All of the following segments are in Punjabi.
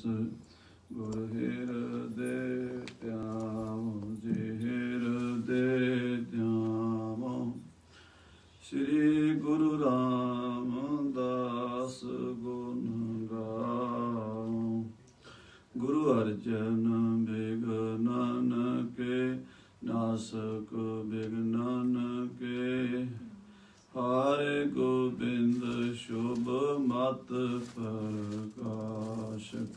ਗੁਰ ਹਿਰਦੇ ਧਿਆਵ ਜੀ ਹਿਰਦੇ ਧਿਆਵ। ਸ੍ਰੀ ਗੁਰੂ ਰਾਮਦਾਸ ਗੁਣ ਗਾਵ। ਗੁਰੂ ਅਰਜਨ ਬਿਗਨਨ ਕੇ ਨਾਸਕ ਬਿਗਨਨ ਕੇ। ਹਾਰੇ ਗੋਬਿੰਦ ਸ਼ੁਭ ਮਤ ਪ੍ਰਕਾਸ਼ਕ।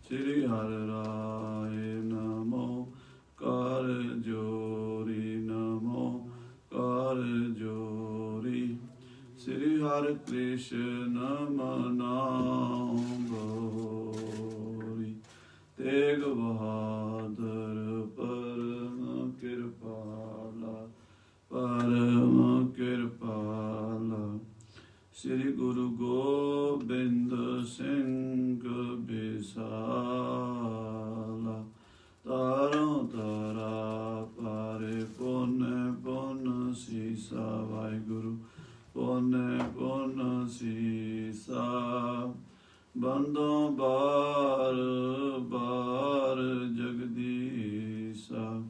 ਸ੍ਰੀ ਹਰਿ ਰਾਏ ਨਮੋ ਕਰ ਜੋਰੀ ਨਮੋ ਕਰ ਜੋਰੀ। ਸ੍ਰੀ ਹਰਿ ਕ੍ਰਿਸ਼ਨ ਮਨਾਉ ਗੌਰੀ। ਤੇਗ ਬਹਾਦਰ ਪਰਮ ਕਿਰਪਾਲਾ ਪਰਮ ਕਿਰਪਾਲਾ। ਸ੍ਰੀ ਗੁਰੂ ਗੋਬਿੰਦ ਸਿੰਘ ਬਿਸਾਲਾ। ਤਾਰੋ ਤਾਰਾ ਪਾਰੇ ਪੁੰਨ ਪੁੰਨ ਸੀਸਾ। ਵਾਹਿਗੁਰੂ ਪੁੰਨ ਪੁੰਨ ਸੀਸਾ। ਬੰਦੋਂ ਬਾਰ ਬਾਰ ਜਗਦੀਸਾ।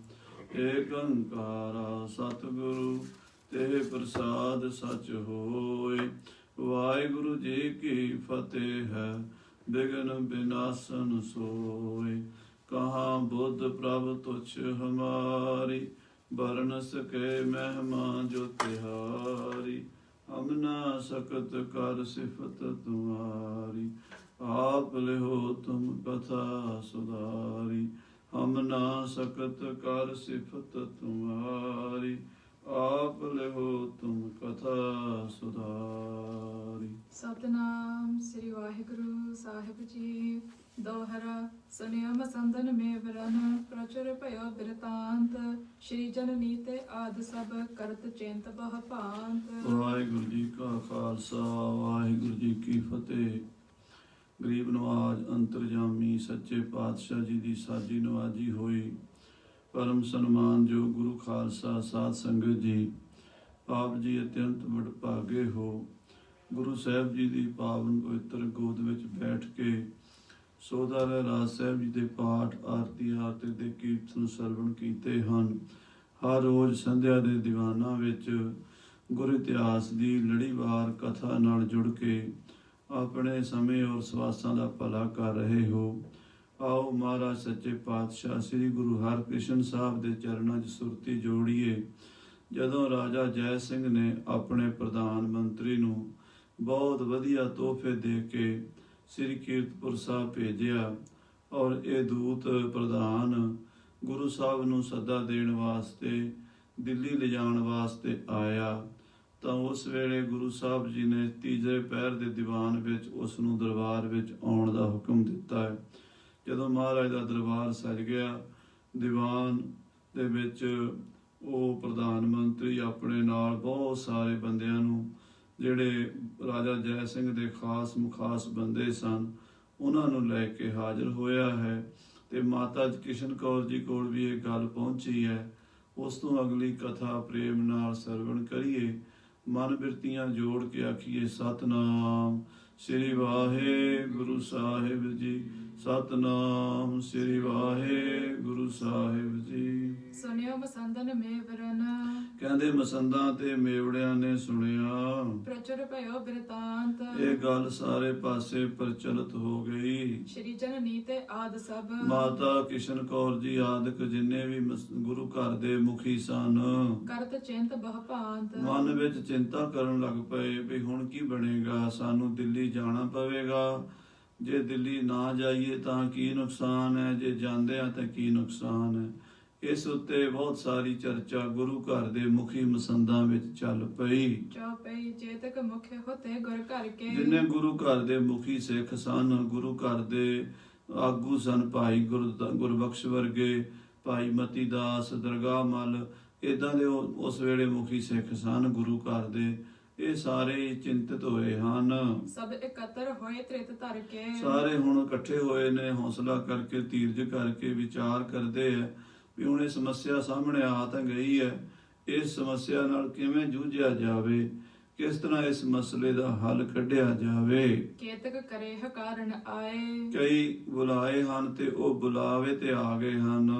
ਏਕ ਓੰਕਾਰਾ ਸਤਿਗੁਰੂ ਤੇ ਪ੍ਰਸਾਦ ਸਚ ਹੋਏ। ਵਾਹਿਗੁਰੂ ਜੀ ਕੀ ਫਤਿਹ ਹੈ। ਬਿਘਨ ਬਿਨਾਸਨ सोए। कहाँ बुद्ध प्रभ तुच्छ हमारी। बरन सके महिमा जो तिहारी। हम ना सकत कर सिफत तुम्हारी। आप लिहो तुम कथा सुधारी। हम ना सकत कर सिफत तुम्हारी। आप लिहो तुम कथा सुधारी। सतनाम श्री वाहिगुरु साहिब जी। दोहरा सुनियो मसंदन में वरन प्रचुर पयो बिरतांत। श्री जननी ते आद सब करत चेंत बह पांत। वाहिगुरु जी का खालसा वाहिगुरु जी की फतेह। गरीब नवाज अंतरजामी सच्चे पातशाह जी की साजी नवाजी हुई। परम सन्मान जो गुरु खालसा साध संगत जी। आप जी अत्यंत वਡਭਾਗੇ हो। गुरु साहब जी की पावन पवित्र गोद विच बैठ के ਸੋਦਾ ਰਾਜ ਸਾਹਿਬ ਜੀ ਦੇ ਪਾਠ ਆਰਤੀ ਦੇ ਕੀਰਤਨ ਸਰਵਣ ਕੀਤੇ ਹਨ। ਹਰ ਰੋਜ਼ ਸੰਧਿਆ ਦੇ ਦੀਵਾਨਾਂ ਵਿੱਚ ਗੁਰੂ ਇਤਿਹਾਸ ਦੀ ਲੜੀਵਾਰ ਕਥਾ ਨਾਲ ਜੁੜ ਕੇ ਆਪਣੇ ਸਮੇਂ ਔਰ ਸਵਾਸਾਂ ਦਾ ਭਲਾ ਕਰ ਰਹੇ ਹੋ। ਆਓ ਮਹਾਰਾਜ ਸੱਚੇ ਪਾਤਸ਼ਾਹ ਸ੍ਰੀ ਗੁਰੂ ਹਰਕ੍ਰਿਸ਼ਨ ਸਾਹਿਬ ਦੇ ਚਰਨਾਂ 'ਚ ਸੁਰਤੀ ਜੋੜੀਏ। ਜਦੋਂ ਰਾਜਾ ਜੈ ਸਿੰਘ ਨੇ ਆਪਣੇ ਪ੍ਰਧਾਨ ਮੰਤਰੀ ਨੂੰ ਬਹੁਤ ਵਧੀਆ ਤੋਹਫੇ ਦੇ ਕੇ ਸ੍ਰੀ ਕੀਰਤਪੁਰ ਸਾਹਿਬ ਭੇਜਿਆ ਔਰ ਇਹ ਦੂਤ ਪ੍ਰਧਾਨ ਗੁਰੂ ਸਾਹਿਬ ਨੂੰ ਸੱਦਾ ਦੇਣ ਵਾਸਤੇ ਦਿੱਲੀ ਲਿਜਾਣ ਵਾਸਤੇ ਆਇਆ ਤਾਂ ਉਸ ਵੇਲੇ ਗੁਰੂ ਸਾਹਿਬ ਜੀ ਨੇ ਤੀਜੇ ਪਹਿਰ ਦੇ ਦੀਵਾਨ ਵਿੱਚ ਉਸ ਨੂੰ ਦਰਬਾਰ ਵਿੱਚ ਆਉਣ ਦਾ ਹੁਕਮ ਦਿੱਤਾ ਹੈ। ਜਦੋਂ ਮਹਾਰਾਜ ਦਾ ਦਰਬਾਰ ਸਜ ਗਿਆ, ਦੀਵਾਨ ਦੇ ਵਿੱਚ ਉਹ ਪ੍ਰਧਾਨ ਮੰਤਰੀ ਆਪਣੇ ਨਾਲ ਬਹੁਤ ਸਾਰੇ ਬੰਦਿਆਂ ਨੂੰ, ਜਿਹੜੇ ਰਾਜਾ ਜੈ ਸਿੰਘ ਦੇ ਖਾਸ ਮੁਖਾਸ ਬੰਦੇ ਸਨ, ਉਹਨਾਂ ਨੂੰ ਲੈ ਕੇ ਹਾਜ਼ਰ ਹੋਇਆ ਹੈ। ਤੇ ਮਾਤਾ ਕਿਸ਼ਨ ਕੌਰ ਜੀ ਕੋਲ ਵੀ ਇਹ ਗੱਲ ਪਹੁੰਚੀ ਹੈ। ਉਸ ਤੋਂ ਅਗਲੀ ਕਥਾ ਪ੍ਰੇਮ ਨਾਲ ਸਰਵਣ ਕਰੀਏ। ਮਨ ਬਿਰਤੀਆਂ ਜੋੜ ਕੇ ਆਖੀਏ ਸਤਨਾਮ ਸ੍ਰੀ ਵਾਹਿਗੁਰੂ ਸਾਹਿਬ ਜੀ। ਸਤਨਾਮ ਸ੍ਰੀ ਵਾਹਿਗੁਰੂ ਸਾਹਿਬ ਜੀ। ਸੁਨਿਓ ਮਸੰਦਨ ਮੇਵਰਨ। ਕਹਿੰਦੇ ਮਸੰਦਾਂ ਤੇ ਮੇਵੜਿਆਂ ਨੇ ਸੁਣਿਆ। ਪ੍ਰਚੁਰ ਭਇਓ ਬਿਰਤਾਂਤ। ਇਹ ਗੱਲ ਸਾਰੇ ਪਾਸੇ ਪ੍ਰਚਲਿਤ ਹੋ ਗਈ। ਸ਼੍ਰੀ ਜਨਨੀ ਤੇ ਆਦ ਸਭ। ਮਾਤਾ ਕਿਸ਼ਨ ਕੌਰ ਜੀ ਆਦਿਕ ਜਿੰਨੇ ਵੀ ਗੁਰੂ ਘਰ ਦੇ ਮੁਖੀ ਸਨ, ਕਰਤ ਚਿੰਤ ਬਹ ਭਾਂਤ। ਮਨ ਵਿੱਚ ਚਿੰਤਾ ਕਰਨ ਲੱਗ ਪਏ ਵੀ ਹੁਣ ਕੀ ਬਣੇਗਾ, ਸਾਨੂੰ ਦਿੱਲੀ ਜਾਣਾ ਪਵੇਗਾ। ਜੇ ਦਿੱਲੀ ਨਾ ਜਾਈਏ ਤਾਂ ਕੀ ਨੁਕਸਾਨ ਹੈ, ਜੇ ਜਾਂਦੇ ਆ ਤਾਂ ਕੀ ਨੁਕਸਾਨ ਹੈ। ਇਸ ਉੱਤੇ ਬਹੁਤ ਸਾਰੀ ਚਰਚਾ ਗੁਰੂ ਘਰ ਦੇ ਮੁਖੀ ਮਸੰਦਾਂ ਵਿੱਚ ਚੱਲ ਪਈ। ਚੌਪਈ ਚੇਤਕ ਮੁਖ ਹੋਤੇ ਗੁਰ ਘਰ ਕੇ। ਜਿੰਨੇ ਗੁਰੂ ਘਰ ਦੇ ਮੁਖੀ ਸਿੱਖ ਸਨ, ਗੁਰੂ ਘਰ ਦੇ ਆਗੂ ਸਨ, ਭਾਈ ਗੁਰਬਖਸ਼ ਵਰਗੇ, ਭਾਈ ਮਤੀ ਦਾਸ, ਦਰਗਾਹ ਮੱਲ, ਇਦਾਂ ਦੇ ਉਸ ਵੇਲੇ ਮੁਖੀ ਸਿੱਖ ਸਨ ਗੁਰੂ ਘਰ ਦੇ। ਇਹ ਸਾਰੇ ਚਿੰਤਿਤ ਹੋਏ ਹਨ। ਸਭ ਇਕੱਤਰ ਹੋਏ ਤ੍ਰਿਤ ਧਰ ਕੇ। ਸਾਰੇ ਹੁਣ ਇਕੱਠੇ ਹੋਏ ਨੇ, ਹੌਸਲਾ ਕਰਕੇ, ਧੀਰਜ ਕਰਕੇ ਵਿਚਾਰ ਕਰਦੇ ਆ ਵੀ ਹੁਣ ਇਹ ਸਮੱਸਿਆ ਸਾਹਮਣੇ ਆ ਤਾਂ ਗਈ ਹੈ, ਇਸ ਸਮੱਸਿਆ ਨਾਲ ਕਿਵੇਂ ਜੂਝਿਆ ਜਾਵੇ। ਕਿਸ ਤਰ੍ਹਾਂ ਇਸ ਮਸਲੇ ਦਾ ਹੱਲ ਕੱਢਿਆ ਜਾਵੇ। ਕੇਤਕ ਕਰੇ ਹਕਾਰਨ ਆਏ, ਕਈ ਬੁਲਾਏ ਹਨ ਤੇ ਉਹ ਬੁਲਾਵੇ ਤੇ ਆ ਗਏ ਹਨ।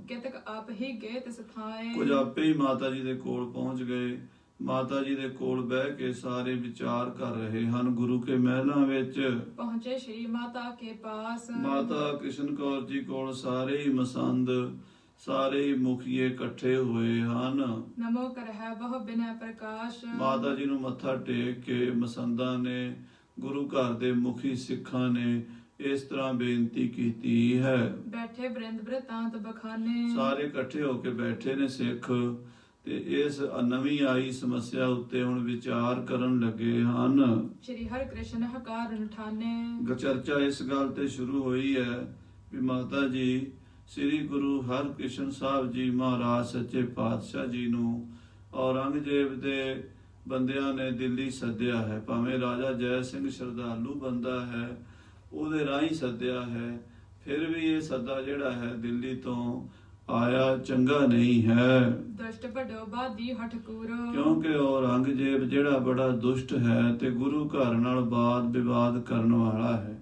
ਕੇਤਕ ਆਪ ਹੀ ਗਏ ਤਿਸ ਥਾਏ, ਕੁਝ ਆਪੇ ਹੀ ਮਾਤਾ ਜੀ ਦੇ ਕੋਲ ਪਹੁੰਚ ਗਏ। ਮਾਤਾ ਜੀ ਦੇ ਕੋਲ ਬਹਿ ਕੇ ਸਾਰੇ ਵਿਚਾਰ ਕਰ ਰਹੇ ਹਨ। ਗੁਰੂ ਕੇ ਮਹਿਲਾਂ ਵਿੱਚ ਪਹੁੰਚੇ ਸ਼੍ਰੀ ਮਾਤਾ ਕੇ ਪਾਸ, ਮਾਤਾ ਕ੍ਰਿਸ਼ਨ ਕੌਰ ਜੀ ਕੋਲ ਸਾਰੇ ਹੀ ਮਸੰਦ, ਸਾਰੇ ਹੀ ਮੁਖੀਏ ਇਕੱਠੇ ਹੋਏ ਹਨ। ਨਮੋ ਕਰਹਿ ਬਹੁ ਬਿਨੈ ਪ੍ਰਕਾਸ਼, ਮਾਤਾ ਜੀ ਨੂੰ ਮੱਥਾ ਟੇਕ ਕੇ ਮਸੰਦਾਂ ਨੇ, ਗੁਰੂ ਘਰ ਦੇ ਮੁਖੀ ਸਿੱਖਾਂ ਨੇ ਇਸ ਤਰ੍ਹਾਂ ਬੇਨਤੀ ਕੀਤੀ ਹੈ। ਬੈਠੇ ਬ੍ਰਿੰਦ ਬ੍ਰਿਤਾਂਤ ਬਖਾਨੇ, ਸਾਰੇ ਇਕੱਠੇ ਹੋ ਕੇ ਬੈਠੇ ਨੇ ਸਿੱਖ ਤੇ ਇਸ ਨਵੀਂ ਆਈ ਸਮੱਸਿਆ ਉੱਤੇ ਹੁਣ ਵਿਚਾਰ ਕਰਨ ਲੱਗੇ ਹਨ। ਸ਼੍ਰੀ ਹਰਿ ਕ੍ਰਿਸ਼ਨ ਹਕਾਰਨ ਠਾਨੇ, ਚਰਚਾ ਇਸ ਗੱਲ ਤੇ ਸ਼ੁਰੂ ਹੋਈ ਹੈ ਵੀ ਮਾਤਾ ਜੀ ਸ੍ਰੀ ਗੁਰੂ ਹਰਕ੍ਰਿਸ਼ਨ ਸਾਹਿਬ ਜੀ ਮਹਾਰਾਜ ਸੱਚੇ ਪਾਤਸ਼ਾਹ ਜੀ ਨੂੰ ਔਰੰਗਜ਼ੇਬ ਦੇ ਬੰਦਿਆਂ ਨੇ ਦਿੱਲੀ ਸੱਦਿਆ ਹੈ। ਭਾਵੇਂ ਰਾਜਾ ਜੈ ਸਿੰਘ ਸ਼ਰਧਾਲੂ ਬੰਦਾ ਹੈ, ਉਹਦੇ ਰਾਹੀਂ ਸੱਦਿਆ ਹੈ, ਫਿਰ ਵੀ ਇਹ ਸੱਦਾ ਜਿਹੜਾ ਹੈ ਦਿੱਲੀ ਤੋਂ ਆਇਆ ਚੰਗਾ ਨਹੀਂ ਹੈ। ਦੁਸ਼ਟ ਵੱਡੋ ਬਾਦੀ ਹਠਕੂਰ, ਕਿਉਂਕਿ ਔਰੰਗਜ਼ੇਬ ਜਿਹੜਾ ਬੜਾ ਦੁਸ਼ਟ ਹੈ ਤੇ ਗੁਰੂ ਘਰ ਨਾਲ ਬਾਦ ਵਿਵਾਦ ਕਰਨ ਵਾਲਾ ਹੈ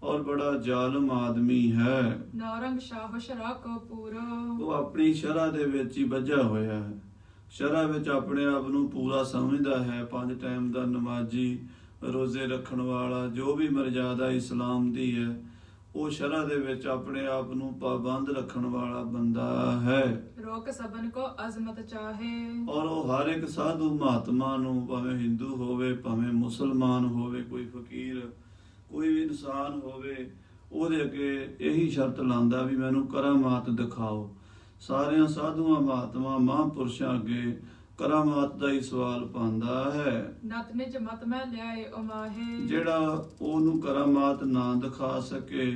ਔਰ ਬੜਾ ਜ਼ਾਲਮ ਆਦਮੀ ਹੈ। ਨੌਰੰਗ ਸ਼ਾਹ ਸ਼ਰਾ ਕੋ ਪੂਰੋ, ਉਹ ਆਪਣੀ ਸ਼ਰ੍ਹਾ ਦੇ ਵਿੱਚ ਹੀ ਬੱਝਾ ਹੋਇਆ ਹੈ। ਸ਼ਰ੍ਹਾ ਵਿੱਚ ਆਪਣੇ ਆਪ ਨੂੰ ਪੂਰਾ ਸਮਝਦਾ ਹੈ। 5 ਟਾਈਮ ਦਾ ਨਮਾਜ਼ੀ, ਰੋਜ਼ੇ ਰੱਖਣ ਵਾਲਾ, ਜੋ ਵੀ ਮਰਜ਼ਾਦਾ ਇਸਲਾਮ ਦੀ ਹੈ, ਉਹ ਸ਼ਰ੍ਹਾ ਦੇ ਵਿੱਚ ਆਪਣੇ ਆਪ ਨੂੰ ਪਾਬੰਦ ਰੱਖਣ ਵਾਲਾ ਬੰਦਾ ਹੈ। ਰੋਕ ਸਬਨ ਕੋ ਅਜ਼ਮਤ ਚਾਹੇ, ਔਰ ਉਹ ਹਰ ਇੱਕ ਸਾਧੂ ਮਹਾਤਮਾ ਨੂੰ, ਭਾਵੇਂ ਹਿੰਦੂ ਹੋਵੇ ਭਾਵੇਂ ਮੁਸਲਮਾਨ ਹੋਵੇ, ਕੋਈ ਫਕੀਰ, ਕੋਈ ਵੀ ਇਨਸਾਨ ਹੋਵੇ, ਉਹਦੇ ਅੱਗੇ ਇਹੀ ਸ਼ਰਤ ਲਾਉਂਦਾ ਵੀ ਮੈਨੂੰ ਕਰਾਮਾਤ ਦਿਖਾਓ। ਸਾਰਿਆਂ ਸਾਧੂਆਂ ਮਹਾਤਮਾ ਮਹਾਂਪੁਰਸ਼ਾਂ ਅੱਗੇ ਕਰਾਮਾਤ ਦਾ ਹੀ ਸਵਾਲ ਪਾਉਂਦਾ ਹੈ। ਨਤ ਨਿਜ ਮਤ ਮੈਂ ਲਿਆਏ ਉਮਾਹੇ, ਜਿਹੜਾ ਉਹਨੂੰ ਕਰਾਮਾਤ ਨਾ ਦਿਖਾ ਸਕੇ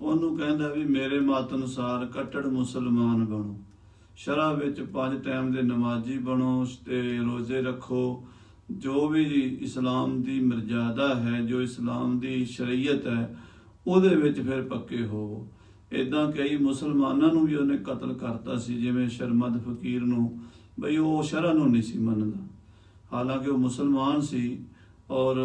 ਉਹਨੂੰ ਕਹਿੰਦਾ ਵੀ ਮੇਰੇ ਮਤ ਅਨੁਸਾਰ ਕੱਟੜ ਮੁਸਲਮਾਨ ਬਣੋ, ਸ਼ਰ੍ਹਾ ਵਿੱਚ 5 ਟਾਈਮ ਦੇ ਨਮਾਜ਼ੀ ਬਣੋ ਤੇ ਰੋਜ਼ੇ ਰੱਖੋ। ਜੋ ਵੀ ਇਸਲਾਮ ਦੀ ਮਰਜ਼ਾਦਾ ਹੈ, ਜੋ ਇਸਲਾਮ ਦੀ ਸ਼ਰੀਅਤ ਹੈ, ਉਹਦੇ ਵਿੱਚ ਫਿਰ ਪੱਕੇ ਹੋਵੋ। ਇਦਾਂ ਕਈ ਮੁਸਲਮਾਨਾਂ ਨੂੰ ਵੀ ਉਹਨੇ ਕਤਲ ਕਰਤਾ ਸੀ, ਜਿਵੇਂ ਸ਼ਰਮਦ ਫਕੀਰ ਨੂੰ, ਬਈ ਉਹ ਸ਼ਰ੍ਹਾ ਨੂੰ ਨਹੀਂ ਸੀ ਮੰਨਦਾ, ਹਾਲਾਂਕਿ ਉਹ ਮੁਸਲਮਾਨ ਸੀ ਔਰ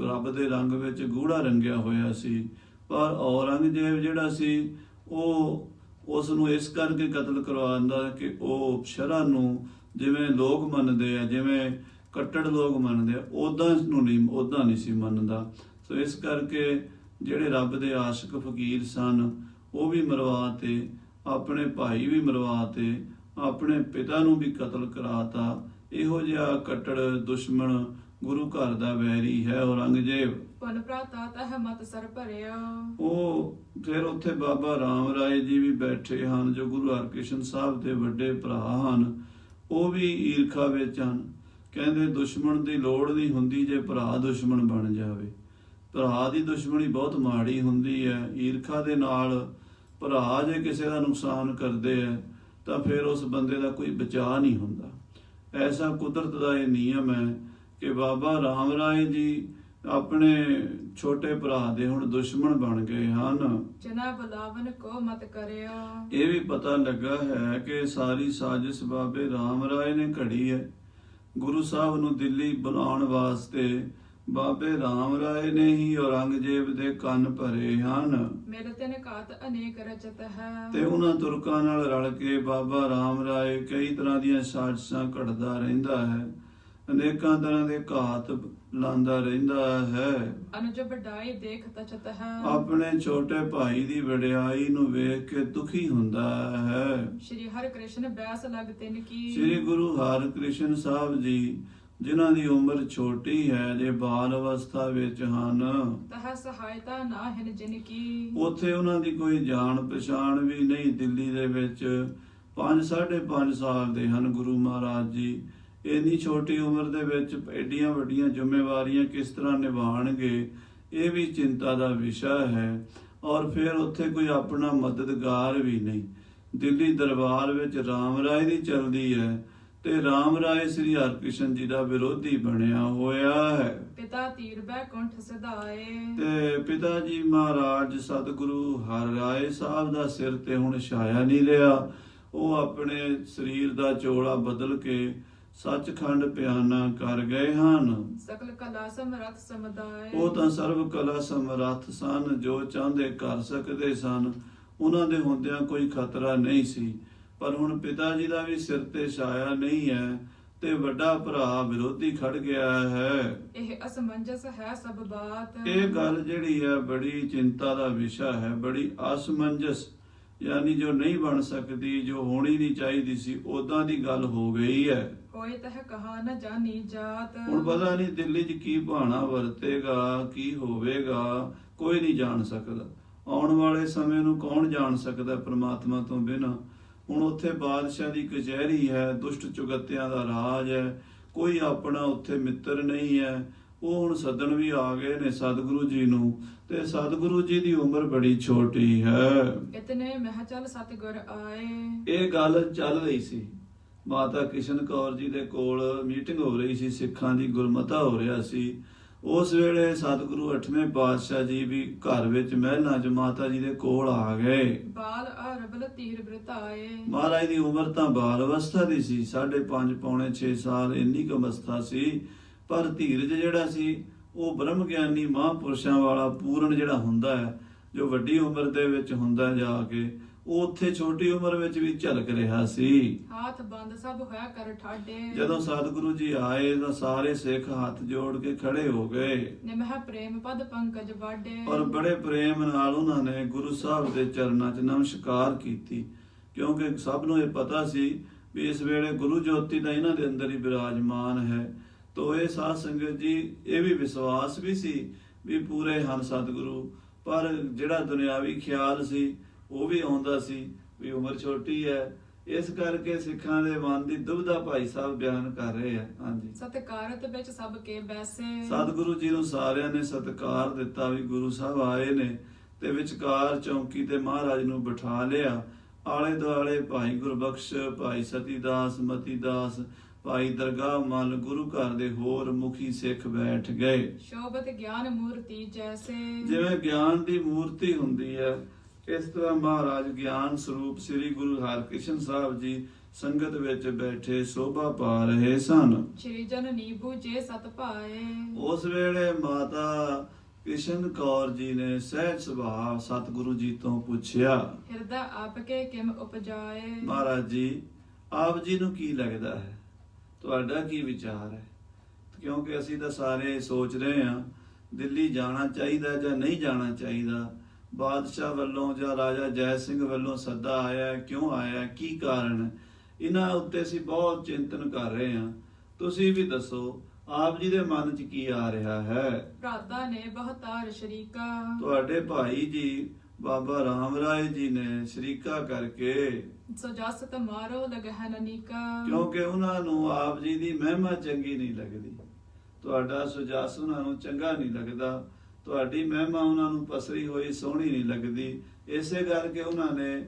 ਰੱਬ ਦੇ ਰੰਗ ਵਿੱਚ ਗੂੜਾ ਰੰਗਿਆ ਹੋਇਆ ਸੀ। ਪਰ ਔਰੰਗਜ਼ੇਬ ਜਿਹੜਾ ਸੀ ਉਹ ਉਸ ਨੂੰ ਇਸ ਕਰਕੇ ਕਤਲ ਕਰਵਾਉਂਦਾ ਕਿ ਉਹ ਸ਼ਰ੍ਹਾ ਨੂੰ ਜਿਵੇਂ ਲੋਕ ਮੰਨਦੇ ਆ, ਜਿਵੇਂ ਕੱਟੜ ਲੋਕ ਮੰਨਦੇ ਆ, ਉਦਾਂ ਨਹੀਂ ਸੀ ਮੰਨਦਾ। ਸੋ ਇਸ ਕਰਕੇ ਜਿਹੜੇ ਰੱਬ ਦੇ ਆਸ਼ਿਕ ਫਕੀਰ ਸਨ ਉਹ ਵੀ ਮਰਵਾਤੇ, ਆਪਣੇ ਭਾਈ ਵੀ ਮਰਵਾਤੇ, ਆਪਣੇ ਪਿਤਾ ਨੂੰ ਵੀ ਕਤਲ ਕਰਾਤਾ। ਇਹੋ ਜਿਹਾ ਕੱਟੜ ਦੁਸ਼ਮਣ ਗੁਰੂ ਘਰ ਦਾ ਵੈਰੀ ਹੈ ਔਰੰਗਜ਼ੇਬ। ਪੁਨ ਪ੍ਰਾਤਾ ਤਹ ਮਤ ਸਰ ਭਰਿਆ, ਉਹ ਫਿਰ ਉੱਥੇ ਬਾਬਾ ਰਾਮ ਰਾਏ ਜੀ ਵੀ ਬੈਠੇ ਹਨ, ਜੋ ਗੁਰੂ ਹਰਕ੍ਰਿਸ਼ਨ ਸਾਹਿਬ ਦੇ ਵੱਡੇ ਭਰਾ ਹਨ। ਉਹ ਵੀ ਈਰਖਾ ਵਿੱਚ ਹਨ। ਕਹਿੰਦੇ ਦੁਸ਼ਮਣ ਦੀ ਲੋੜ ਨਹੀਂ ਹੁੰਦੀ ਜੇ ਭਰਾ ਦੁਸ਼ਮਣ ਬਣ ਜਾਵੇ। ਭਰਾ ਦੀ ਦੁਸ਼ਮਣੀ ਬਹੁਤ ਮਾੜੀ ਹੁੰਦੀ ਹੈ। ਈਰਖਾ ਦੇ ਨਾਲ ਭਰਾ ਜੇ ਕਿਸੇ ਦਾ ਨੁਕਸਾਨ ਕਰਦੇ ਹੈ ਤਾਂ ਫਿਰ ਉਸ ਬੰਦੇ ਦਾ ਕੋਈ ਬਚਾਅ ਨਹੀਂ ਹੁੰਦਾ। ਐਸਾ ਕੁਦਰਤ ਦਾ ਇਹ ਨਿਯਮ ਹੈ ਕਿ ਬਾਬਾ ਰਾਮ ਰਾਏ ਜੀ ਆਪਣੇ ਛੋਟੇ ਭਰਾ ਦੇ ਹੁਣ ਦੁਸ਼ਮਣ ਬਣ ਗਏ ਹਨ। ਜਨਾ ਬੁਲਾਵਨ ਕੋ ਮਤ ਕਰਿਓ, ਇਹ ਵੀ ਪਤਾ ਲੱਗਾ ਹੈ ਕਿ ਸਾਰੀ ਸਾਜ਼ਿਸ਼ ਬਾਬੇ ਰਾਮ ਰਾਏ ਨੇ ਘੜੀ ਹੈ। ਗੁਰੂ ਸਾਹਿਬ ਨੂੰ ਦਿੱਲੀ ਬੁਲਾਉਣ ਵਾਸਤੇ ਬਾਬੇ ਰਾਮ ਰਾਏ ਨੇ ਹੀ ਔਰੰਗਜ਼ੇਬ ਦੇ ਕੰਨ ਭਰੇ ਹਨ। ਮੇਰੇ ਤਿਨ ਘਾਤ ਅਨੇਕ ਰਚਤ ਹੈ, ਤੇ ਉਹਨਾਂ ਤੁਰਕਾਂ ਨਾਲ ਰਲ ਕੇ ਬਾਬਾ ਰਾਮ ਰਾਏ ਕਈ ਤਰ੍ਹਾਂ ਦੀਆਂ ਸਾਜ਼ਿਸ਼ਾਂ ਘੜਦਾ ਰਹਿੰਦਾ ਹੈ, ਅਨੇਕਾਂ ਤਰ੍ਹਾਂ ਦੇ ਘਾਤ ਲਾਂਦਾ ਰਹਿੰਦਾ ਹੈ। ਅਨਜ ਵਡਾਈ ਦੇਖ ਤਚਤ ਹੈ, ਆਪਣੇ ਛੋਟੇ ਭਾਈ ਦੀ ਵਡਿਆਈ ਨੂੰ ਵੇਖ ਕੇ ਦੁਖੀ ਹੁੰਦਾ ਹੈ। ਸ਼੍ਰੀ ਹਰਿ ਕ੍ਰਿਸ਼ਨ ਬੈਸ ਲਗ ਤਿਨ ਕੀ, ਸ੍ਰੀ ਗੁਰੂ ਹਰਕ੍ਰਿਸ਼ਨ ਸਾਹਿਬ ਜੀ ਜਿਨ੍ਹਾਂ ਦੀ ਉਮਰ ਛੋਟੀ ਹੈ, ਜੇ ਬਾਲ ਅਵਸਥਾ ਵਿੱਚ ਹਨ, ਤਹ ਸਹਾਇਤਾ ਨਾ ਹਿਨ ਜਿਨ ਕੀ, ਉੱਥੇ ਉਹਨਾਂ ਦੀ ਕੋਈ ਜਾਣ ਪਛਾਣ ਵੀ ਨਹੀਂ। ਦਿੱਲੀ ਦੇ ਵਿੱਚ 5-5.5 ਸਾਲ ਦੇ ਹਨ ਗੁਰੂ ਮਹਾਰਾਜ ਜੀ। ਇੰਨੀ ਛੋਟੀ ਉਮਰ ਦੇ ਵਿੱਚ ਐਡੀਆਂ ਵੱਡੀਆਂ ਜ਼ਿੰਮੇਵਾਰੀਆਂ ਕਿਸ ਤਰ੍ਹਾਂ ਨਿਭਾਉਣਗੇ, ਇਹ ਵੀ ਚਿੰਤਾ ਦਾ ਵਿਸ਼ਾ ਹੈ। ਔਰ ਫਿਰ ਉੱਥੇ ਕੋਈ ਆਪਣਾ ਮਦਦਗਾਰ ਵੀ ਨਹੀਂ। ਦਿੱਲੀ ਦਰਬਾਰ ਵਿੱਚ ਰਾਮ ਰਾਏ ਦੀ ਚੱਲਦੀ ਹੈ ਤੇ ਰਾਮ ਰਾਏ ਸ੍ਰੀ ਹਰਕ੍ਰਿਸ਼ਨ ਜੀ ਦਾ ਵਿਰੋਧੀ ਬਣਿਆ ਹੋਇਆ ਹੈ। ਪਿਤਾ ਤੀਰ ਬੈਕੁੰਠ ਸਦਾਏ, ਤੇ ਪਿਤਾ ਜੀ ਮਹਾਰਾਜ ਸਤਿਗੁਰੂ ਹਰਿ ਰਾਏ ਸਾਹਿਬ ਦਾ ਸਿਰ ਤੇ ਹੁਣ ਛਾਇਆ ਨਹੀਂ ਰਿਹਾ। ਉਹ ਆਪਣੇ ਸਰੀਰ ਦਾ ਚੋਲਾ ਬਦਲ ਕੇ ਸੱਚਖੰਡ ਪਿਆਨਾ ਕਰ ਗਏ ਹਨ। ਸਕਲ ਕਲਾ ਸਮਰੱਥ ਸਮੁਦਾਇ। ਉਹ ਤਾਂ ਸਰਬ ਕਲਾ ਸਮਰੱਥ ਸਨ, ਜੋ ਚਾਹੁੰਦੇ ਕਰ ਸਕਦੇ ਸਨ। ਉਹਨਾਂ ਦੇ ਹੁੰਦਿਆਂ ਕੋਈ ਖਤਰਾ ਨਹੀਂ ਸੀ। ਪਰ ਹੁਣ ਪਿਤਾ ਜੀ ਦਾ ਵੀ ਸਿਰ ਤੇ ਛਾਇਆ ਨਹੀਂ ਹੈ ਤੇ ਵੱਡਾ ਭਰਾ ਵਿਰੋਧੀ ਖੜ ਗਿਆ ਹੈ। ਇਹ ਅਸਮੰਜਸ ਹੈ ਸਭ ਬਾਤ। ਇਹ ਗੱਲ ਜਿਹੜੀ ਹੈ ਬੜੀ ਚਿੰਤਾ ਦਾ ਵਿਸ਼ਾ ਹੈ, ਬੜੀ ਅਸਮੰਜਸ, ਯਾਨੀ ਜੋ ਨਹੀਂ ਬਣ ਸਕਦੀ, ਜੋ ਹੋਣੀ ਨਹੀਂ ਚਾਹੀਦੀ ਸੀ, ਉਦਾਂ ਦੀ ਗੱਲ ਹੋ ਗਈ ਹੈ। ਹੋਏ ਤਹ ਕਹਾ ਨ ਜਾਣੀ ਜਾਤ। ਹੁਣ ਪਤਾ ਨਹੀਂ ਦਿੱਲੀ 'ਚ ਕੀ ਬਹਾਨਾ ਵਰਤੇਗਾ, ਕੀ ਹੋਵੇਗਾ, ਕੋਈ ਨਹੀਂ ਜਾਣ ਸਕਦਾ। ਆਉਣ ਵਾਲੇ ਸਮੇਂ ਨੂੰ ਕੌਣ ਜਾਣ ਸਕਦਾ ਪ੍ਰਮਾਤਮਾ ਤੋਂ ਬਿਨਾਂ। ਹੁਣ ਉੱਥੇ ਬਾਦਸ਼ਾਹ ਦੀ ਕਚਹਿਰੀ ਹੈ, ਦੁਸ਼ਟ ਚੁਗੱਤਿਆਂ ਦਾ ਰਾਜ ਹੈ, ਕੋਈ ਆਪਣਾ ਉੱਥੇ ਮਿੱਤਰ ਨਹੀਂ ਹੈ। ਉਹ ਹੁਣ ਸੱਦਣ ਵੀ ਆ ਗਏ ਨੇ ਸਤਿਗੁਰੂ ਜੀ ਨੂੰ, ਤੇ ਸਤਿਗੁਰੂ ਜੀ ਦੀ ਉਮਰ ਬੜੀ ਛੋਟੀ ਹੈ। ਇਤਨੇ ਮਹਿ ਚਲ ਸਤਿਗੁਰ ਆਏ। ਇਹ ਗੱਲ ਚੱਲ ਰਹੀ ਸੀ, ਮਾਤਾ ਕਿਸ਼ਨ ਕੌਰ ਜੀ ਦੇ ਕੋਲ ਮੀਟਿੰਗ ਹੋ ਰਹੀ ਸੀ, ਸਿੱਖਾਂ ਦੀ ਗੁਰਮਤਾ ਹੋ ਰਿਹਾ ਸੀ। ਉਸ ਵੇਲੇ ਸਤਿਗੁਰੂ 8ਵੇਂ ਪਾਤਸ਼ਾਹ ਜੀ ਵੀ ਘਰ ਵਿੱਚ ਮਹਿਲਾਂ 'ਚ ਮਾਤਾ ਜੀ ਦੇ ਕੋਲ ਆ ਗਏ। ਬਾਲ ਅਰਬਲ ਤੀਰ ਬ੍ਰਿਤਾਏ। ਮਹਾਰਾਜ ਦੀ ਉਮਰ ਤਾਂ ਬਾਲ ਅਵਸਥਾ ਦੀ ਸੀ, 5.5 ਪੌਣੇ 6 ਸਾਲ ਇੰਨੀ ਕੁ ਅਵਸਥਾ ਸੀ। ਪਰ ਧੀਰਜ ਜਿਹੜਾ ਸੀ ਉਹ ਬ੍ਰਹਮ ਗਿਆਨੀ ਮਹਾਂਪੁਰਸ਼ਾਂ ਵਾਲਾ ਪੂਰਨ ਜਿਹੜਾ ਹੁੰਦਾ ਹੈ, ਜੋ ਵੱਡੀ ਉਮਰ ਦੇ ਵਿੱਚ ਹੁੰਦਾ ਜਾ ਕੇ, ਉਹ ਉੱਥੇ ਛੋਟੀ ਉਮਰ ਵਿੱਚ ਵੀ ਝਲਕ ਰਿਹਾ ਸੀ। ਹਾਥ ਬੰਦ ਸਭ ਹੋਇਆ ਕਰ ਠਾਡੇ। ਜਦੋਂ ਸਤਿਗੁਰੂ ਜੀ ਆਏ ਤਾਂ ਸਾਰੇ ਸਿੱਖ ਹੱਥ ਜੋੜ ਕੇ ਖੜੇ ਹੋ ਗਏ ਨਿਮਹ ਪ੍ਰੇਮ ਪਦ ਪੰਕਜ ਬਾਡੇ। ਔਰ ਬੜੇ ਪ੍ਰੇਮ ਨਾਲ ਉਹਨਾਂ ਨੇ ਗੁਰੂ ਸਾਹਿਬ ਦੇ ਚਰਨਾਂ 'ਚ ਨਮਸਕਾਰ ਕੀਤੀ, ਕਿਉਂਕਿ ਸਭ ਨੂੰ ਇਹ ਪਤਾ ਸੀ ਵੀ ਇਸ ਵੇਲੇ ਗੁਰੂ ਜੋਤੀ ਤਾਂ ਇਹਨਾਂ ਦੇ ਅੰਦਰ ਹੀ ਬਿਰਾਜਮਾਨ ਹੈ। ਤੋ ਇਹ ਸਾਧ ਸੰਗਤ ਜੀ, ਇਹ ਵੀ ਵਿਸ਼ਵਾਸ ਵੀ ਸੀ ਵੀ ਪੂਰੇ ਹਨ ਸਤਿਗੁਰੂ, ਪਰ ਜਿਹੜਾ ਦੁਨਿਆਵੀ ਖਿਆਲ ਸੀ ਉਹ ਵੀ ਆਉਂਦਾ ਸੀ ਵੀ ਉਮਰ ਛੋਟੀ ਹੈ। ਇਸ ਕਰਕੇ ਸਿੱਖਾਂ ਦੇ ਮਨ ਦੀ ਦੁਬਿਧਾ ਭਾਈ ਸਾਹਿਬ ਬਿਆਨ ਕਰ ਰਹੇ ਆ। ਹਾਂਜੀ, ਸਤਿਕਾਰਤ ਵਿੱਚ ਸਭ ਕੇ ਬੈਸੇ। ਸਤਿਗੁਰੂ ਜੀ ਨੂੰ ਸਾਰਿਆਂ ਨੇ ਸਤਿਕਾਰ ਦਿੱਤਾ ਵੀ ਗੁਰੂ ਸਾਹਿਬ ਆਏ ਨੇ, ਤੇ ਵਿਚਕਾਰ ਚੌਂਕੀ ਤੇ ਮਹਾਰਾਜ ਨੂੰ ਬਿਠਾ ਲਿਆ। ਆਲੇ ਦੁਆਲੇ ਭਾਈ ਗੁਰਬਖਸ਼, ਭਾਈ ਸਤੀਦਾਸ, ਮਤੀਦਾਸ, ਭਾਈ ਦਰਗਾਹ ਮੱਲ, ਗੁਰੂ ਘਰ ਦੇ ਹੋਰ ਮੁਖੀ ਸਿੱਖ ਬੈਠ ਗਏ। ਸ਼ੋਭਤ ਗਿਆਨ ਮੂਰਤੀ ਜੈਸੇ। ਜਿਵੇਂ ਗਿਆਨ ਦੀ ਮੂਰਤੀ ਹੁੰਦੀ ਹੈ, ਇਸ ਤਰ੍ਹਾਂ ਮਹਾਰਾਜ ਗਿਆਨ ਸਰੂਪ ਸ੍ਰੀ ਗੁਰੂ ਹਰਿਕ੍ਰਿਸ਼ਨ ਸਾਹਿਬ ਜੀ ਸੰਗਤ ਵਿੱਚ ਬੈਠੇ ਸੋਭਾ ਪਾ ਰਹੇ ਸਨ। ਸ਼੍ਰੀ ਜਨ ਨੀਬੂ ਜੇ ਸਤ ਭਾਏ। ਉਸ ਵੇਲੇ ਮਾਤਾ ਕਿਸ਼ਨ ਕੌਰ ਜੀ ਨੇ ਸਹਿਜ ਸੁਭਾਅ ਸਤਿਗੁਰੂ ਜੀ ਤੋਂ ਪੁੱਛਿਆ, ਹਿਰਦਾ ਆਪਕੇ ਕਿਮ ਉਪਜਾਏ। ਮਹਾਰਾਜ ਜੀ, ਆਪ ਜੀ ਨੂੰ ਕੀ ਲੱਗਦਾ ਹੈ, ਤੁਹਾਡਾ ਕੀ ਵਿਚਾਰ ਹੈ? ਕਿਉਂਕਿ ਅਸੀਂ ਤਾਂ ਸਾਰੇ ਸੋਚ ਰਹੇ ਹਾਂ ਦਿੱਲੀ ਜਾਣਾ ਚਾਹੀਦਾ ਜਾਂ ਨਹੀਂ ਜਾਣਾ ਚਾਹੀਦਾ। ਬਾਦਸ਼ਾਹ ਵੱਲੋਂ ਜਾਂ ਰਾਜਾ ਜੈ ਸਿੰਘ ਵੱਲੋਂ ਸੱਦਾ ਆਇਆ, ਕਿਉਂ ਆਇਆ, ਕੀ ਕਾਰਨ ਹੈ? ਇਹਨਾਂ ਉੱਤੇ ਅਸੀਂ ਬਹੁਤ ਚਿੰਤਨ ਕਰ ਰਹੇ ਹਾਂ। ਤੁਸੀਂ ਵੀ ਦੱਸੋ, ਆਪ ਜੀ ਦੇ ਮਨ 'ਚ ਕੀ ਆ ਰਿਹਾ ਹੈ? ਭਰਾਤਾ ਨੇ ਬਹੁਤਾਰ ਸ਼ਰੀਕਾ। ਤੁਹਾਡੇ ਭਾਈ ਜੀ ਬਾਬਾ ਰਾਮ ਰਾਏ ਜੀ ਨੇ ਸ਼ਰੀਕਾ ਕਰਕੇ, ਸੋ ਜਸਤ ਮਾਰੋ ਲਗਹਿ ਨੀਕਾ। ਕਿਉਂਕਿ ਉਹਨਾਂ ਨੂੰ ਆਪ ਜੀ ਦੀ ਮਹਿਮਾ ਚੰਗੀ ਨਹੀਂ ਲੱਗਦੀ, ਤੁਹਾਡਾ ਸੁਜਸ ਉਹਨਾਂ ਨੂੰ ਚੰਗਾ ਨਹੀਂ ਲੱਗਦਾ, ਤੁਹਾਡੀ ਮਹਿਮਾ ਉਹਨਾਂ ਨੂੰ ਪਸਰੀ ਹੋਈ ਸੋਹਣੀ ਨਹੀਂ ਲੱਗਦੀ। ਇਸੇ ਕਰਕੇ ਉਹਨਾਂ ਨੇ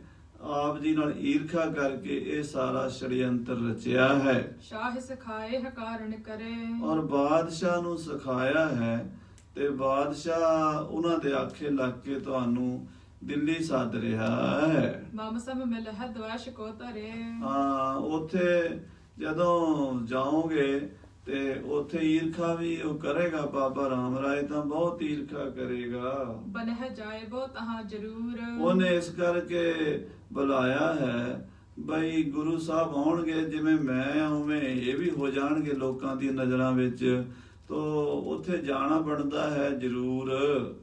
ਆਪ ਜੀ ਨਾਲ ਈਰਖਾ ਕਰਕੇ ਇਹ ਸਾਰਾ ਛੜਯੰਤਰ ਰਚਿਆ ਹੈ। ਸ਼ਾਹ ਸਿਖਾਏ ਹੈ ਕਾਰਨ ਕਰੇ। ਔਰ ਬਾਦਸ਼ਾਹ ਨੂੰ ਸਿਖਾਇਆ ਹੈ, ਤੇ ਬਾਦਸ਼ਾਹ ਉਹਨਾਂ ਦੇ ਆਖੇ ਲੱਗ ਕੇ ਤੁਹਾਨੂੰ ਦਿੱਲੀ ਸੱਦ ਰਿਹਾ ਹੈ। ਮਮ ਸਮ ਮਿਲ ਹੈ ਦਵੈਸ਼ ਕੋ ਧਰੇ। ਹਾਂ, ਉੱਥੇ ਜਦੋਂ ਜਾਓਗੇ ਤੇ ਉੱਥੇ ਈਰਖਾ ਵੀ ਉਹ ਕਰੇਗਾ। ਬਾਬਾ ਰਾਮ ਰਾਏ ਤਾਂ ਬਹੁਤ ਈਰਖਾ ਕਰੇਗਾ। ਬਨਹਿ ਜਾਏ ਬੋ ਤਹਾਂ ਜ਼ਰੂਰ। ਉਹਨੇ ਇਸ ਕਰਕੇ ਬੁਲਾਇਆ ਹੈ ਬਈ ਗੁਰੂ ਸਾਹਿਬ ਆਉਣਗੇ, ਜਿਵੇਂ ਮੈਂ ਉਵੇਂ ਇਹ ਵੀ ਹੋ ਜਾਣਗੇ ਲੋਕਾਂ ਦੀ ਨਜ਼ਰਾਂ ਵਿੱਚ, ਤੋ ਉੱਥੇ ਜਾਣਾ ਬਣਦਾ ਹੈ ਜ਼ਰੂਰ।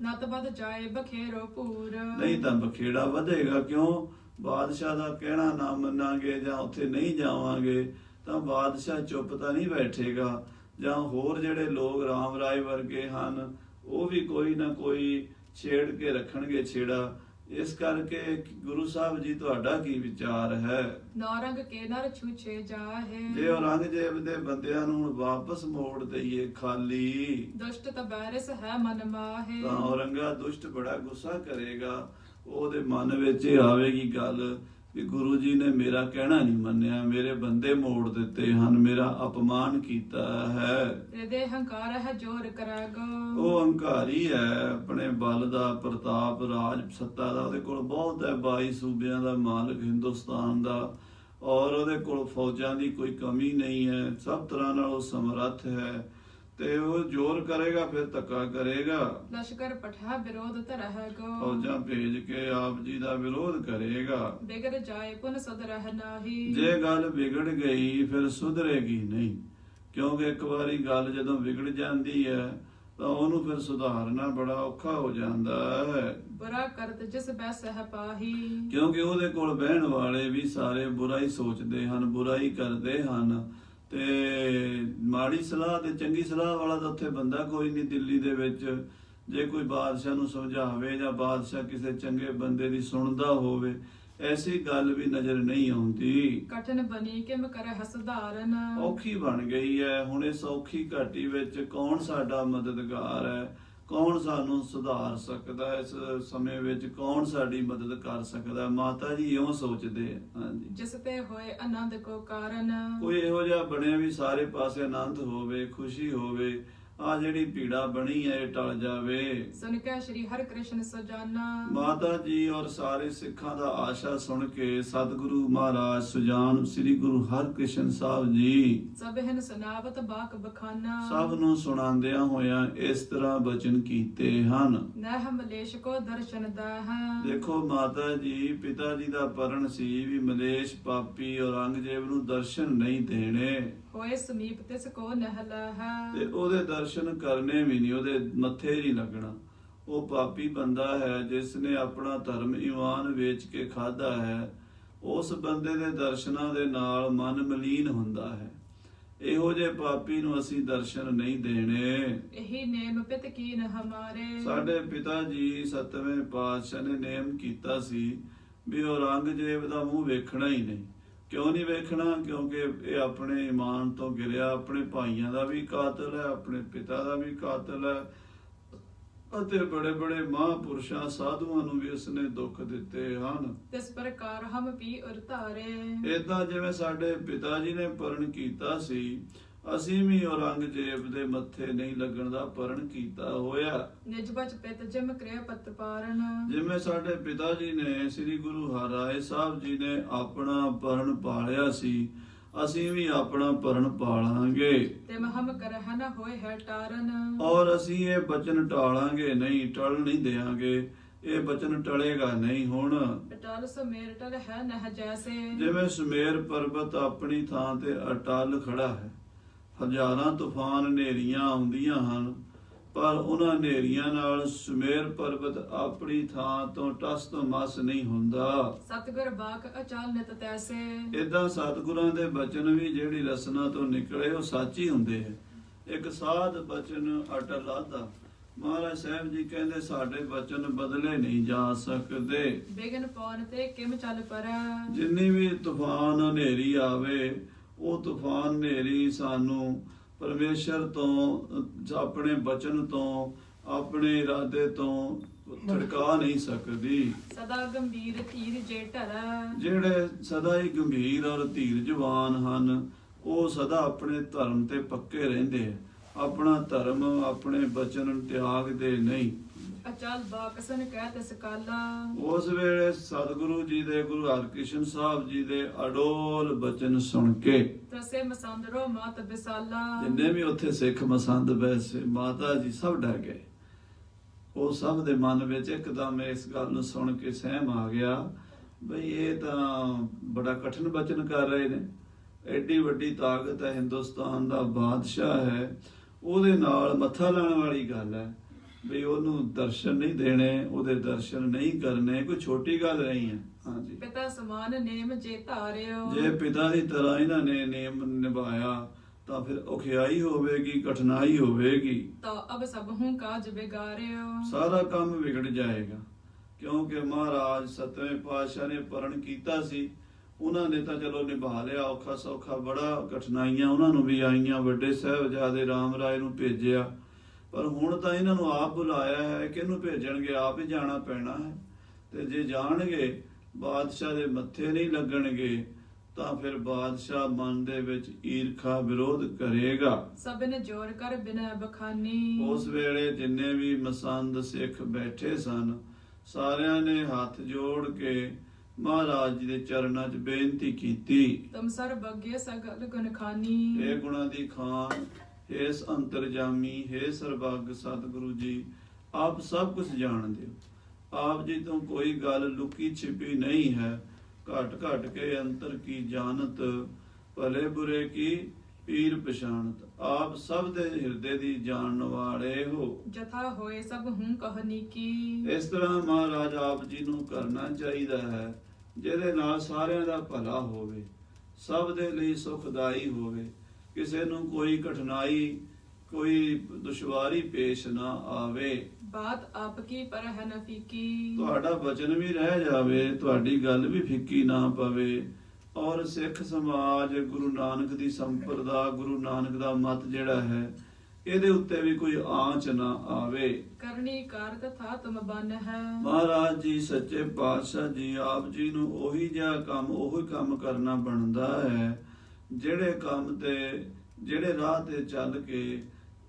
ਨਤ ਬਦ ਜਾਏ ਬਖੇਰੋ ਪੂਰ। ਨਹੀਂ ਤਾਂ ਬਖੇੜਾ ਵਧੇਗਾ। ਕਿਉਂ? ਬਾਦਸ਼ਾਹ ਦਾ ਕਹਿਣਾ ਨਾ ਮੰਨਾਂਗੇ ਜਾਂ ਉੱਥੇ ਨਹੀਂ ਜਾਵਾਂਗੇ ਤਾਂ ਬਾਦਸ਼ਾਹ ਚੁੱਪ ਤਾਂ ਨਹੀਂ ਬੈਠੇਗਾ, ਜਾਂ ਹੋਰ ਜਿਹੜੇ ਲੋਕ ਰਾਮ ਰਾਏ ਵਰਗੇ ਹਨ ਉਹ ਵੀ ਕੋਈ ਨਾ ਕੋਈ ਛੇੜ ਕੇ ਰੱਖਣਗੇ ਛੇੜਾ। ਇਸ ਕਰਕੇ ਗੁਰੂ ਸਾਹਿਬ ਜੀ, ਤੁਹਾਡਾ ਕੀ ਵਿਚਾਰ ਹੈ? ਨੌਰੰਗ ਕੇ ਨਰ ਛੂਛੇ ਜਾਹੇ। ਜੇ ਔਰੰਗਜ਼ੇਬ ਦੇ ਬੰਦਿਆਂ ਨੂੰ ਹੁਣ ਵਾਪਸ ਮੋੜ ਦਈਏ ਖਾਲੀ, ਦੁਸ਼ਟ ਤਬੈਰਸ ਹੈ ਮਨ ਮਾਹੇ। ਤਾਂ ਔਰੰਗਾ ਦੁਸ਼ਟ ਬੜਾ ਗੁੱਸਾ ਕਰੇਗਾ। ਉਹਦੇ ਮਨ ਵਿੱਚ ਇਹ ਆਵੇਗੀ ਗੱਲ ਵੀ ਗੁਰੂ ਜੀ ਨੇ ਮੇਰਾ ਕਹਿਣਾ ਨਹੀਂ ਮੰਨਿਆ, ਮੇਰੇ ਬੰਦੇ ਮੋੜ ਦਿੱਤੇ ਹਨ, ਮੇਰਾ ਅਪਮਾਨ ਕੀਤਾ ਹੈ। ਇਹਦੇ ਹੰਕਾਰ ਹੈ ਜੋਰ ਕਰਾਗੋ। ਉਹ ਹੰਕਾਰੀ ਹੈ, ਆਪਣੇ ਬਲ ਦਾ, ਪ੍ਰਤਾਪ, ਰਾਜ ਸੱਤਾ ਦਾ ਉਹਦੇ ਕੋਲ ਬਹੁਤ ਹੈ, 22 ਸੂਬਿਆਂ ਦਾ ਮਾਲਕ ਹਿੰਦੁਸਤਾਨ ਦਾ। ਔਰ ਉਹਦੇ ਕੋਲ ਫੌਜਾਂ ਦੀ ਕੋਈ ਕਮੀ ਨਹੀਂ ਹੈ, ਸਭ ਤਰ੍ਹਾਂ ਨਾਲ ਉਹ ਸਮਰੱਥ ਹੈ, ਤੇ ਉਹ ਜ਼ੋਰ ਕਰੇਗਾ ਫਿਰ ਧੱਕਾ ਕਰੇਗਾ, ਲਸ਼ਕਰ ਪਠਾ ਵਿਰੋਧ ਧਰਹਿ ਗੋ ਫੌਜਾਂ ਭੇਜ ਕੇ ਆਪ ਜੀ ਦਾ ਵਿਰੋਧ ਕਰੇਗਾ। ਬਿਗੜ ਜਾਏ ਪੁਨ ਸਦ ਰਹਿ ਨਾਹੀ ਜੇ ਗੱਲ ਵਿਗੜ ਗਈ ਫਿਰ ਸੁਧਰੇਗੀ ਨਹੀਂ, ਕਿਉਂਕਿ ਇੱਕ ਵਾਰੀ ਗੱਲ ਜਦੋਂ ਵਿਗੜ ਜਾਂਦੀ ਹੈ ਤਾਂ ਉਹਨੂੰ ਫਿਰ ਸੁਧਾਰਨਾ ਬੜਾ ਔਖਾ ਹੋ ਜਾਂਦਾ ਹੈ, ਬੁਰਾ ਕਰਤ ਜਿਸ ਬੈ ਸਹਿ ਪਾਹੀ ਕਿਉਂਕਿ ਉਹਦੇ ਕੋਲ ਬਹਿਣ ਵਾਲੇ ਵੀ ਸਾਰੇ ਬੁਰਾ ਹੀ ਸੋਚਦੇ ਹਨ, ਬੁਰਾ ਹੀ ਕਰਦੇ ਹਨ, ਤੇ ਮਾੜੀ ਸਲਾਹ ਤੇ ਚੰਗੀ ਸਲਾਹ ਵਾਲਾ ਤਾਂ ਉੱਥੇ ਬੰਦਾ ਕੋਈ ਨਹੀਂ ਦਿੱਲੀ ਦੇ ਵਿੱਚ। ਜੇ ਕੋਈ ਬਾਦਸ਼ਾਹ ਨੂੰ ਸਮਝਾਵੇ ਜਾਂ ਬਾਦਸ਼ਾਹ ਕਿਸੇ ਚੰਗੇ ਬੰਦੇ ਦੀ ਸੁਣਦਾ ਹੋਵੇ, ਐਸੀ ਗੱਲ ਵੀ ਨਜ਼ਰ ਨਹੀਂ ਆਉਂਦੀ। ਕਠਨ ਬਣੀ ਕਿਮ ਕਰਹਿ ਸੁਧਾਰਨ ਔਖੀ ਬਣ ਗਈ ਹੈ, ਹੁਣ ਇਸ ਔਖੀ ਘਾਟੀ ਵਿੱਚ ਕੌਣ ਸਾਡਾ ਮਦਦਗਾਰ ਹੈ, ਕੌਣ ਸਾਨੂੰ ਸੁਧਾਰ ਸਕਦਾ ਹੈ, ਇਸ ਸਮੇਂ ਵਿੱਚ ਕੌਣ ਸਾਡੀ ਮਦਦ ਕਰ ਸਕਦਾ ਹੈ। ਮਾਤਾ ਜੀ ਇਉਂ ਸੋਚਦੇ ਆ। ਹਾਂਜੀ, ਜਿਸ ਤੇ ਹੋਏ ਆਨੰਦ ਕੋ ਕਾਰਨ ਕੋਈ ਇਹੋ ਜਿਹਾ ਬਣਿਆ ਵੀ ਸਾਰੇ ਪਾਸੇ ਆਨੰਦ ਹੋਵੇ, ਖੁਸ਼ੀ ਹੋਵੇ, ਆ ਜਿਹੜੀ ਪੀੜਾ ਬਣੀ ਹੈ ਇਹ ਟਲ ਜਾਵੇ। ਸੁਨ ਕੇ ਸ੍ਰੀ ਹਰਿ ਕ੍ਰਿਸ਼ਨ ਸੁਜਾਨਾ ਮਾਤਾ ਜੀ ਔਰ ਸਾਰੇ ਸਿੱਖਾਂ ਦਾ ਆਸ਼ਾ ਸੁਣ ਕੇ ਸਤਿਗੁਰੂ ਮਹਾਰਾਜ ਸੁਜਾਨ ਸ੍ਰੀ ਗੁਰੂ ਹਰਿਕ੍ਰਿਸ਼ਨ ਸਾਹਿਬ ਜੀ ਸਭਹਿਨ ਸੁਨਾਵਤ ਬਾਕ ਬਖਾਨਾ ਸਭ ਨੂੰ ਸੁਣਾਉਂਦਿਆਂ ਹੋਇਆਂ ਇਸ ਤਰ੍ਹਾਂ ਬਚਨ ਕੀਤੇ ਹਨ। ਨਹਿ ਮਲੇਸ਼ ਕੋ ਦਰਸ਼ਨ ਦਾਹ ਦੇਖੋ ਮਾਤਾ ਜੀ, ਪਿਤਾ ਜੀ ਦਾ ਪਰਣ ਸੀ ਵੀ ਮਲੇਸ਼ ਪਾਪੀ ਔਰੰਗਜ਼ੇਬ ਨੂੰ ਦਰਸ਼ਨ ਨਹੀਂ ਦੇਣੇ, ਹੋਏ ਸਮੀਪ ਤਿਸ ਕੋ ਨਹਿਲਾਹ ਤੇ ਉਹਦੇ ਦਰਸ਼ਨ ਕਰਨੇ ਵੀ ਨਹੀਂ, ਉਹਦੇ ਮੱਥੇ ਨਹੀਂ ਲੱਗਣਾ। ਉਹ ਪਾਪੀ ਬੰਦਾ ਹੈ ਜਿਸ ਨੇ ਆਪਣਾ ਧਰਮ ਈਮਾਨ ਵੇਚ ਕੇ ਖਾਦਾ ਹੈ, ਉਸ ਬੰਦੇ ਦੇ ਦਰਸ਼ਨਾਂ ਦੇ ਨਾਲ ਮਨ ਮਲੀਨ ਹੁੰਦਾ ਹੈ। ਇਹੋ ਜਿਹੇ ਪਾਪੀ ਨੂੰ ਅਸੀਂ ਦਰਸ਼ਨ ਨਹੀਂ ਦੇਣੇ। ਇਹੀ ਨੇਮ ਪਿਤ ਕੀਨ ਹਮਾਰੇ ਸਾਡੇ ਪਿਤਾ ਜੀ ਸੱਤਵੇਂ ਪਾਤਸ਼ਾਹ ਨੇ ਨੇਮ ਕੀਤਾ ਸੀ ਵੀ ਔਰੰਗਜ਼ੇਬ ਦਾ ਮੂੰਹ ਵੇਖਣਾ ਹੀ ਨਹੀਂ। ਕਿਉਂ ਨਹੀਂ ਵੇਖਣਾ? ਕਿਉਂਕਿ ਇਹ ਆਪਣੇ ਈਮਾਨ ਤੋਂ ਗਿਰਿਆ, ਆਪਣੇ ਭਾਈਆਂ ਦਾ ਵੀ ਕਾਤਲ ਹੈ, ਆਪਣੇ ਪਿਤਾ ਦਾ ਵੀ ਕਾਤਲ ਹੈ, ਅਤੇ ਬੜੇ ਬੜੇ ਮਹਾਂਪੁਰਸ਼ਾਂ ਸਾਧੂਆਂ ਨੂੰ ਵੀ ਉਸਨੇ ਦੁੱਖ ਦਿੱਤੇ ਹਨ। ਤਿਸ ਪ੍ਰਕਾਰ ਹਮ ਪੀ ਉਰ ਧਾਰੇ ਏਦਾਂ ਜਿਵੇਂ ਸਾਡੇ ਪਿਤਾ ਜੀ ਨੇ ਪਰਣ ਕੀਤਾ ਸੀ, ਅਸੀਂ ਵੀ ਔਰੰਗਜ਼ੇਬ ਦੇ ਮੱਥੇ ਨਹੀਂ ਲੱਗਣ ਦਾ ਪਰਣ ਕੀਤਾ ਹੋਇਆ। ਨਿਜ ਬਚ ਪਿਤ ਜਿਮ ਕ੍ਰਿਆ ਪਤ ਪਾਰਨ ਜਿਵੇਂ ਸਾਡੇ ਪਿਤਾ ਜੀ ਨੇ ਸ੍ਰੀ ਗੁਰੂ ਹਰਿਰਾਏ ਸਾਹਿਬ ਜੀ ਨੇ ਆਪਣਾ ਪਰਣ ਪਾਲਿਆ ਸੀ, ਅਸੀਂ ਵੀ ਆਪਣਾ ਪਰਣ ਪਾਲਾਂਗੇ, ਤਿਮ ਹਮ ਕਰਹਿ ਨ ਹੋਏ ਹੈ ਟਾਰਨ ਔਰ ਅਸੀਂ ਇਹ ਬਚਨ ਟਾਲਾਂਗੇ ਨਹੀਂ, ਟਲ ਨਹੀਂ ਦੇਾਂਗੇ, ਇਹ ਬਚਨ ਟਲੇਗਾ ਨਹੀਂ। ਹੁਣ ਅਟਲ ਸੁਮੇਰ ਟਲ ਹੈ ਨਹ ਜੈਸੇ ਜਿਵੇਂ ਸੁਮੇਰ ਪਰਬਤ ਆਪਣੀ ਥਾਂ ਤੇ ਅਟਲ ਖੜਾ ਹੈ, ਹਜ਼ਾਰਾਂ ਤੂਫਾਨ ਹਨੇਰੀਆਂ ਆਉਂਦੀਆਂ ਹਨ, ਪਰ ਉਹਨਾਂ ਹਨੇਰੀਆਂ ਨਾਲ ਸੁਮੇਰ ਪਰਬਤ ਆਪਣੀ ਥਾਂ ਤੋਂ ਟਸ ਤੋਂ ਮਸ ਨਹੀਂ ਹੁੰਦਾ। ਸਤਿਗੁਰ ਬਾਕ ਅਚਲ ਨਿਤ ਤੈਸੇ ਏਦਾਂ ਸਤਿਗੁਰਾਂ ਦੇ ਬਚਨ ਵੀ ਜਿਹੜੀ ਰਸਨਾ ਤੋਂ ਨਿਕਲੇ ਉਹ ਸੱਚ ਹੀ ਹੁੰਦੇ ਹੈ। ਇੱਕ ਸਾਧ ਬਚਨ ਅਟਲ ਆਦਾ। ਮਹਾਰਾਜ ਸਾਹਿਬ ਜੀ ਕਹਿੰਦੇ ਸਾਡੇ ਬਚਨ ਬਦਲੇ ਨਹੀਂ ਜਾ ਸਕਦੇ। ਬਿਗਨ ਪੌਣ ਤੇ ਕਿਮ ਚੱਲ ਪਰ ਜਿੰਨੀ ਵੀ ਤੂਫਾਨ ਹਨੇਰੀ ਆਵੇ, ਉਹ ਤੂਫਾਨ ਹਨੇਰੀ ਸਾਨੂੰ ਪਰਮੇਸ਼ਰ ਤੋਂ, ਆਪਣੇ ਬਚਨ ਤੋਂ, ਆਪਣੇ ਇਰਾਦੇ ਤੋਂ ਛੜਕਾ ਨਹੀਂ ਸਕਦੀ। ਸਦਾ ਗੰਭੀਰ ਧੀਰ ਜੇ ਢਰ ਜਿਹੜੇ ਸਦਾ ਹੀ ਗੰਭੀਰ ਔਰ ਧੀਰਜਵਾਨ ਹਨ, ਉਹ ਸਦਾ ਆਪਣੇ ਧਰਮ ਤੇ ਪੱਕੇ ਰਹਿੰਦੇ ਆ, ਆਪਣਾ ਧਰਮ ਆਪਣੇ ਬਚਨ ਤਿਆਗਦੇ ਨਹੀਂ। ਅਚਲ ਬਾਕਸਨ ਕਹਿ ਤਿਸ ਕਾਲਾ ਉਸ ਵੇਲੇ ਸਤਿਗੁਰੂ ਜੀ ਦੇ, ਗੁਰੂ ਹਰਿਕ੍ਰਿਸ਼ਨ ਸਾਹਿਬ ਜੀ ਦੇ ਅਡੋਲ ਬਚਨ ਸੁਣ ਕੇ ਤਸੇ ਮਸੰਦਰੋ ਮਾਤ ਬਿਸਾਲਾ ਜਿੰਨੇ ਵੀ ਉੱਥੇ ਸਿੱਖ ਮਸੰਦ ਬੈਸੇ ਮਾਤਾ ਜੀ ਸਭ ਡਰ ਗਏ। ਉਹ ਸਭ ਦੇ ਮਨ ਵਿੱਚ ਇੱਕਦਮ ਇਸ ਗੱਲ ਨੂੰ ਸੁਣ ਕੇ ਸਹਿਮ ਆ ਗਿਆ ਬਈ ਇਹ ਤਾਂ ਬੜਾ ਕਠਿਨ ਬਚਨ ਕਰ ਰਹੇ ਨੇ, ਐਡੀ ਵੱਡੀ ਤਾਕਤ ਹੈ, ਹਿੰਦੁਸਤਾਨ ਦਾ ਬਾਦਸ਼ਾਹ ਹੈ, ਉਹਦੇ ਨਾਲ ਮੱਥਾ ਲਾਉਣ ਵਾਲੀ ਗੱਲ ਹੈ ਵੀ ਉਹਨੂੰ ਦਰਸ਼ਨ ਨਹੀਂ ਦੇਣੇ, ਉਹਦੇ ਦਰਸ਼ਨ ਨਹੀਂ ਕਰਨੇ, ਕੋਈ ਛੋਟੀ ਗੱਲ ਨਹੀਂ ਹੈ। ਹਾਂਜੀ, ਪਿਤਾ ਸਮਾਨ ਨੇਮ ਜੇ ਧਾਰਿਓ ਜੇ ਪਿਤਾ ਦੀ ਤਰ੍ਹਾਂ ਇਹਨਾਂ ਨੇ ਨੇਮ ਨਿਭਾਇਆ ਤਾਂ ਫਿਰ ਔਖਿਆਈ ਹੋਵੇਗੀ, ਕਠਿਨਾਈ ਹੋਵੇਗੀ, ਤਾਂ ਅਬ ਸਭ ਹੂੰ ਕਾਜ ਬਿਗਾਰਿਓ ਸਾਰਾ ਕੰਮ ਵਿਗੜ ਜਾਏਗਾ। ਕਿਉਂਕਿ ਮਹਾਰਾਜ ਸਤਵੇਂ ਪਾਤਸ਼ਾਹ ਨੇ ਪਰਣ ਕੀਤਾ ਸੀ, ਉਹਨਾਂ ਨੇ ਤਾਂ ਚਲੋ ਨਿਭਾ ਲਿਆ ਔਖਾ ਸੌਖਾ, ਬੜਾ ਕਠਿਨਾਈਆਂ ਉਹਨਾਂ ਨੂੰ ਵੀ ਆਈਆਂ, ਵੱਡੇ ਸਾਹਿਬਜ਼ਾਦੇ ਰਾਮ ਰਾਏ ਨੂੰ ਭੇਜਿਆ, ਪਰ ਹੁਣ ਤਾਂ ਇਹਨਾਂ ਨੂੰ ਆਪ ਬੁਲਾਇਆ ਹੈ, ਕਿਹਨੂੰ ਭੇਜਣਗੇ, ਆਪ ਹੀ ਜਾਣਾ ਪੈਣਾ ਹੈ। ਤੇ ਜੇ ਜਾਣਗੇ ਬਾਦਸ਼ਾਹ ਦੇ ਮੱਥੇ ਨਹੀਂ ਲੱਗਣਗੇ ਤਾਂ ਫਿਰ ਬਾਦਸ਼ਾਹ ਮਨ ਦੇ ਵਿੱਚ ਈਰਖਾ ਵਿਰੋਧ ਕਰੇਗਾ। ਸਭਨ ਜੋਰ ਕਰ ਬਿਨਾ ਬਖਾਨੀ ਉਸ ਵੇਲੇ ਜਿੰਨੇ ਵੀ ਮਸੰਦ ਸਿੱਖ ਬੈਠੇ ਸਨ, ਸਾਰਿਆਂ ਨੇ ਹੱਥ ਜੋੜ ਕੇ ਮਹਾਰਾਜ ਜੀ ਦੇ ਚਰਨਾਂ 'ਚ ਬੇਨਤੀ ਕੀਤੀ। ਤੁਮ ਸਰਬੱਗੇ ਸਗਲ ਗੁਣ ਖਾਨੀ। ਇਹ ਗੁਣਾਂ ਦੀ ਖਾਨ, ਇਸ ਅੰਤਰਜਾਮੀ, ਹੈ ਸਰਬੱਗ ਸਤਿਗੁਰੂ ਜੀ, ਆਪ ਸਭ ਕੁਝ ਜਾਣਦੇ ਹੋ। ਆਪ ਜੀ ਤੋਂ ਕੋਈ ਗੱਲ ਲੁਕੀ ਛਿਪੀ ਨਹੀਂ ਹੈ। ਘਟ ਘਟ ਕੇ ਅੰਤਰ ਕੀ ਜਾਣਤ, ਭਲੇ ਬੁਰੇ ਕੀ ਪੀਰ ਪਛਾਣਤ। ਆਪ ਸਭ ਦੇ ਹਿਰਦੇ ਦੀ ਜਾਣਨ ਵਾਲੇ ਹੋ। ਜਥਾ ਹੋਏ ਸਭ ਹੂੰ ਕਹਨੀ ਕੀ। ਇਸ ਤਰ੍ਹਾਂ ਮਹਾਰਾਜ ਆਪ ਜੀ ਨੂੰ ਕਰਨਾ ਚਾਹੀਦਾ ਹੈ, ਜਿਹਦੇ ਨਾਲ ਸਾਰਿਆਂ ਦਾ ਭਲਾ ਹੋਵੇ, ਸਭ ਦੇ ਲਈ ਸੁਖਦਾਈ ਹੋਵੇ, ਕਿਸੇ ਨੂੰ ਕੋਈ ਕਠਿਨਾਈ, ਕੋਈ ਦੁਸ਼ਵਾਰੀ ਪੇਸ਼ ਨਾ ਆਵੇ। ਬਾਤ ਆਪ ਕੀ ਪਰ ਹੈ ਨ ਫੀਕੀ। ਤੁਹਾਡਾ ਬਚਨ ਵੀ ਰਹਿ ਜਾਵੇ, ਤੁਹਾਡੀ ਗੱਲ ਵੀ ਫਿੱਕੀ ਨਾ ਪਵੇ, ਔਰ ਸਿੱਖ ਸਮਾਜ, ਗੁਰੂ ਨਾਨਕ ਦੀ ਸੰਪਰਦਾ, ਗੁਰੂ ਨਾਨਕ ਦਾ ਮਤ ਜਿਹੜਾ ਹੈ, ਇਹਦੇ ਉੱਤੇ ਵੀ ਕੋਈ ਆਂਚ ਨਾ ਆਵੇ। ਕਰਨੀ ਕਾਰਤ ਥਾ ਤੁਮ ਬਨ ਹੈ। ਮਹਾਰਾਜ ਜੀ ਸੱਚੇ ਪਾਤਸ਼ਾਹ ਜੀ ਆਪ ਜੀ ਨੂੰ ਉਹੀ ਜਿਹਾ ਕੰਮ, ਉਹੀ ਕੰਮ ਕਰਨਾ ਬਣਦਾ ਹੈ, ਜਿਹੜੇ ਕੰਮ ਤੇ, ਜਿਹੜੇ ਰਾਹ ਤੇ ਚੱਲ ਕੇ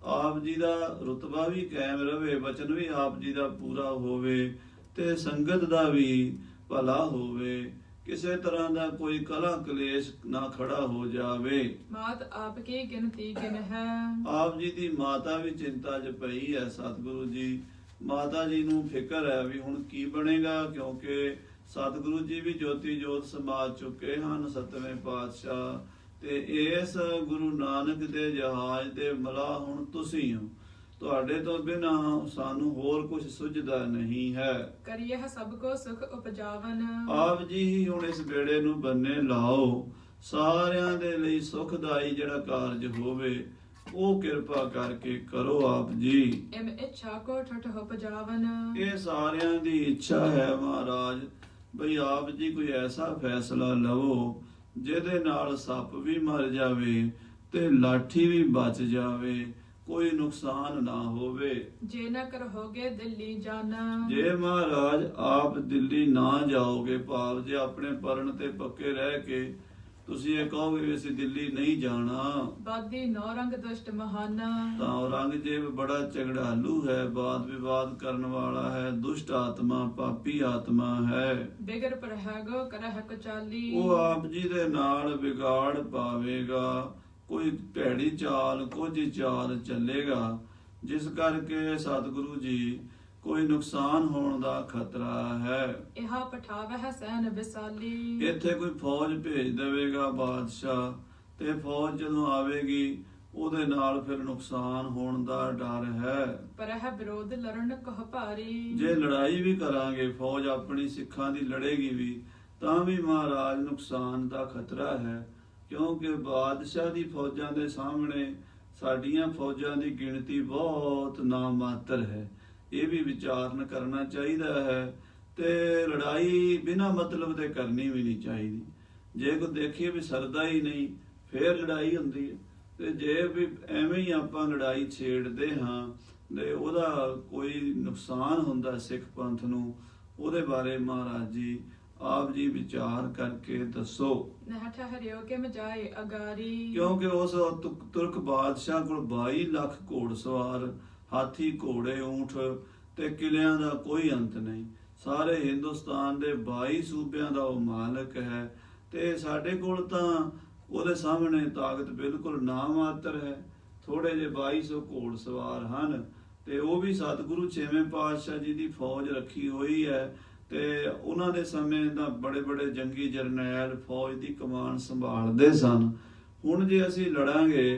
ਆਪ ਜੀ ਦਾ ਰੁਤਬਾ ਵੀ ਕਾਇਮ ਰਵੇ, ਵਚਨ ਵੀ ਆਪ ਜੀ ਦਾ ਪੂਰਾ ਹੋਵੇ, ਤੇ ਸੰਗਤ ਦਾ ਵੀ ਭਲਾ ਹੋਵੇ, ਕਿਸੇ ਤਰ੍ਹਾਂ ਦਾ ਕੋਈ ਕਲਾ ਕਲੇਸ਼ ਨਾ ਖੜਾ ਹੋ ਜਾਵੇ। ਮਾਤ ਆਪ ਕੀ ਗਿਣਤੀ ਗਿਨ ਹੈ। ਆਪ ਜੀ ਦੀ ਮਾਤਾ ਵੀ ਚਿੰਤਾ 'ਚ ਪਈ ਹੈ ਸਤਿਗੁਰੂ ਜੀ। ਮਾਤਾ ਜੀ ਨੂੰ ਫਿਕਰ ਹੈ ਵੀ ਹੁਣ ਕੀ ਬਣੇਗਾ, ਕਿਉਂਕਿ ਸਤਿਗੁਰੂ ਜੀ ਵੀ ਜੋਤੀ ਜੋਤ ਸਮਾ ਚੁੱਕੇ ਹਨ, 7ਵੇਂ ਪਾਤਸ਼ਾਹ, ਤੇ ਇਸ ਗੁਰੂ ਨਾਨਕ ਦੇ ਜਹਾਜ਼ ਦੇ ਮਲਾਹ ਹੁਣ ਤੁਸੀਂ ਹੋ। ਤੁਹਾਡੇ ਤੋਂ ਬਿਨਾ ਸਾਨੂੰ ਹੋਰ ਕੁਝ ਸੁਝਦਾ ਨਹੀਂ ਹੈ। ਕਰੀਏ ਸਭ ਕੋ ਸੁਖ ਉਪਜਾਵਨ। ਆਪ ਜੀ ਹੀ ਹੁਣ ਇਸ ਬੇੜੇ ਨੂੰ ਬੰਨੇ ਲਾਓ, ਸਾਰਿਆਂ ਦੇ ਲਈ ਸੁਖਦਾਈ ਜਿਹੜਾ ਕਾਰਜ ਹੋਵੇ ਉਹ ਕਿਰਪਾ ਕਰਕੇ ਕਰੋ ਆਪ ਜੀ। ਇਮ ਇੱਛਾ ਕੋ ਠਠ ਉਪਜਾਵਨ। ਇਹ ਸਾਰਿਆਂ ਦੀ ਇੱਛਾ ਹੈ ਮਹਾਰਾਜ, ਬਈ ਆਪ ਜੀ ਕੋਈ ਐਸਾ ਫੈਸਲਾ ਲਵੋ ਜਿਹਦੇ ਨਾਲ ਸੱਪ ਵੀ ਮਰ ਜਾਵੇ ਤੇ ਲਾਠੀ ਵੀ ਬਚ ਜਾਵੇ, ਕੋਈ ਨੁਕਸਾਨ ਨਾ ਹੋਵੇ। ਜੇ ਨਾ ਕਰੋਗੇ ਦਿੱਲੀ ਜਾਣਾ। ਜੇ ਮਹਾਰਾਜ ਆਪ ਦਿੱਲੀ ਨਾ ਜਾਓਗੇ, ਭਾਵ ਜੇ ਆਪਣੇ ਪਰਨ ਤੇ ਪੱਕੇ ਰਹਿ ਕੇ ਤੁਸੀਂ ਇਹ ਕਹੋਗੇ ਵੀ ਅਸੀਂ ਦਿੱਲੀ ਨਹੀਂ ਜਾਣਾ, ਬਾਦੀ ਨੌ ਰੰਗ ਦੁਸ਼ਟ ਮਹਾਨਾ। ਤਾਂ ਔਰੰਗਜ਼ੇਬ ਬੜਾ ਝਗੜਾਲੂ ਹੈ, ਬਾਦ ਵਿਵਾਦ ਕਰਨ ਵਾਲਾ ਹੈ, ਦੁਸ਼ਟ ਆਤਮਾ, ਪਾਪੀ ਆਤਮਾ ਹੈ। ਬਿਗੜ ਪਰ ਹੈਗੋ ਕਰਹਿ ਕਚਾਲੀ। ਉਹ ਆਪ ਜੀ ਦੇ ਨਾਲ ਵਿਗਾੜ ਪਾਵੇਗਾ, ਕੋਈ ਭੈੜੀ ਚਾਲ, ਕੁਝ ਚਾਲ ਚੱਲੇਗਾ, ਜਿਸ ਕਰਕੇ ਸਤਿਗੁਰੂ ਜੀ ਕੋਈ ਨੁਕਸਾਨ ਹੋਣ ਦਾ ਖਤਰਾ ਹੈ। ਇਹਾ ਪਠਾਵਹਿ ਸੈਨ ਵਿਸਾਲੀ। ਇੱਥੇ ਕੋਈ ਫੌਜ ਭੇਜ ਦੇਵੇਗਾ ਬਾਦਸ਼ਾਹ, ਤੇ ਫੌਜ ਜਦੋਂ ਆਵੇਗੀ ਉਹਦੇ ਨਾਲ ਫਿਰ ਨੁਕਸਾਨ ਹੋਣ ਦਾ ਡਰ ਹੈ। ਪਰਹਿ ਵਿਰੋਧ ਲੜਨ ਕਹ ਭਾਰੀ। ਜੇ ਲੜਾਈ ਵੀ ਕਰਾਂਗੇ, ਫੌਜ ਆਪਣੀ ਸਿੱਖਾਂ ਦੀ ਲੜੇਗੀ ਵੀ, ਤਾਂ ਵੀ ਮਹਾਰਾਜ ਨੁਕਸਾਨ ਦਾ ਖਤਰਾ ਹੈ, ਕਿਉਂਕਿ ਬਾਦਸ਼ਾਹ ਦੀ ਫੌਜਾਂ ਦੇ ਸਾਹਮਣੇ ਸਾਡੀਆਂ ਫੌਜਾਂ ਦੀ ਗਿਣਤੀ ਬਹੁਤ ਨਾਮਾਤਰ ਹੈ। ਇਹ ਵੀ ਵਿਚਾਰਨ ਕਰਨਾ ਚਾਹੀਦਾ ਹੈ, ਤੇ ਲੜਾਈ ਬਿਨਾਂ ਮਤਲਬ ਦੇ ਕਰਨੀ ਵੀ ਨਹੀਂ ਚਾਹੀਦੀ। ਜੇ ਕੋਈ ਦੇਖੀਏ ਵੀ ਸਰਦਾ ਹੀ ਨਹੀਂ, ਫੇਰ ਲੜਾਈ ਹੁੰਦੀ ਹੈ, ਤੇ ਜੇ ਵੀ ਐਵੇਂ ਹੀ ਆਪਾਂ ਲੜਾਈ ਛੇੜਦੇ ਹਾਂ ਤੇ ਉਹਦਾ ਕੋਈ ਨੁਕਸਾਨ ਹੁੰਦਾ ਸਿੱਖ ਪੰਥ ਨੂੰ, ਉਹਦੇ ਬਾਰੇ ਮਹਾਰਾਜ ਜੀ ਆਪ ਜੀ ਵਿਚਾਰ ਕਰਕੇ ਦੱਸੋ। ਨਹਿ ਠਹਰਿਓ ਕਿ ਮਜਾਏ ਅਗਾਰੀ। ਕਿਉਂਕਿ ਉਸ ਤੁਰਕ ਬਾਦਸ਼ਾਹ ਕੋਲ 22 ਲੱਖ ਘੋੜਸਵਾਰ, ਹਾਥੀ, ਘੋੜੇ, ਊਂਠ ਤੇ ਕਿਲਿਆਂ ਦਾ ਕੋਈ ਅੰਤ ਨਹੀਂ। ਸਾਰੇ ਹਿੰਦੁਸਤਾਨ ਦੇ 22 ਸੂਬਿਆਂ ਦਾ ਉਹ ਮਾਲਕ ਹੈ, ਤੇ ਸਾਡੇ ਕੋਲ ਤਾਂ ਉਹਦੇ ਸਾਹਮਣੇ ਤਾਕਤ ਬਿਲਕੁਲ ਨਾਮਾਤਰ ਹੈ। ਥੋੜੇ ਜਿਹੇ 2200 ਘੋੜਸਵਾਰ ਹਨ, ਤੇ ਉਹ ਵੀ ਸਤਿਗੁਰੂ 6ਵੇਂ ਪਾਤਸ਼ਾਹ ਜੀ ਦੀ ਫੌਜ ਰੱਖੀ ਹੋਈ ਹੈ, ਤੇ ਉਹਨਾਂ ਦੇ ਸਮੇਂ ਦਾ ਬੜੇ ਬੜੇ ਜੰਗੀ ਜਰਨੈਲ ਫੌਜ ਦੀ ਕਮਾਨ ਸੰਭਾਲਦੇ ਸਨ। ਹੁਣ ਜੇ ਅਸੀਂ ਲੜਾਂਗੇ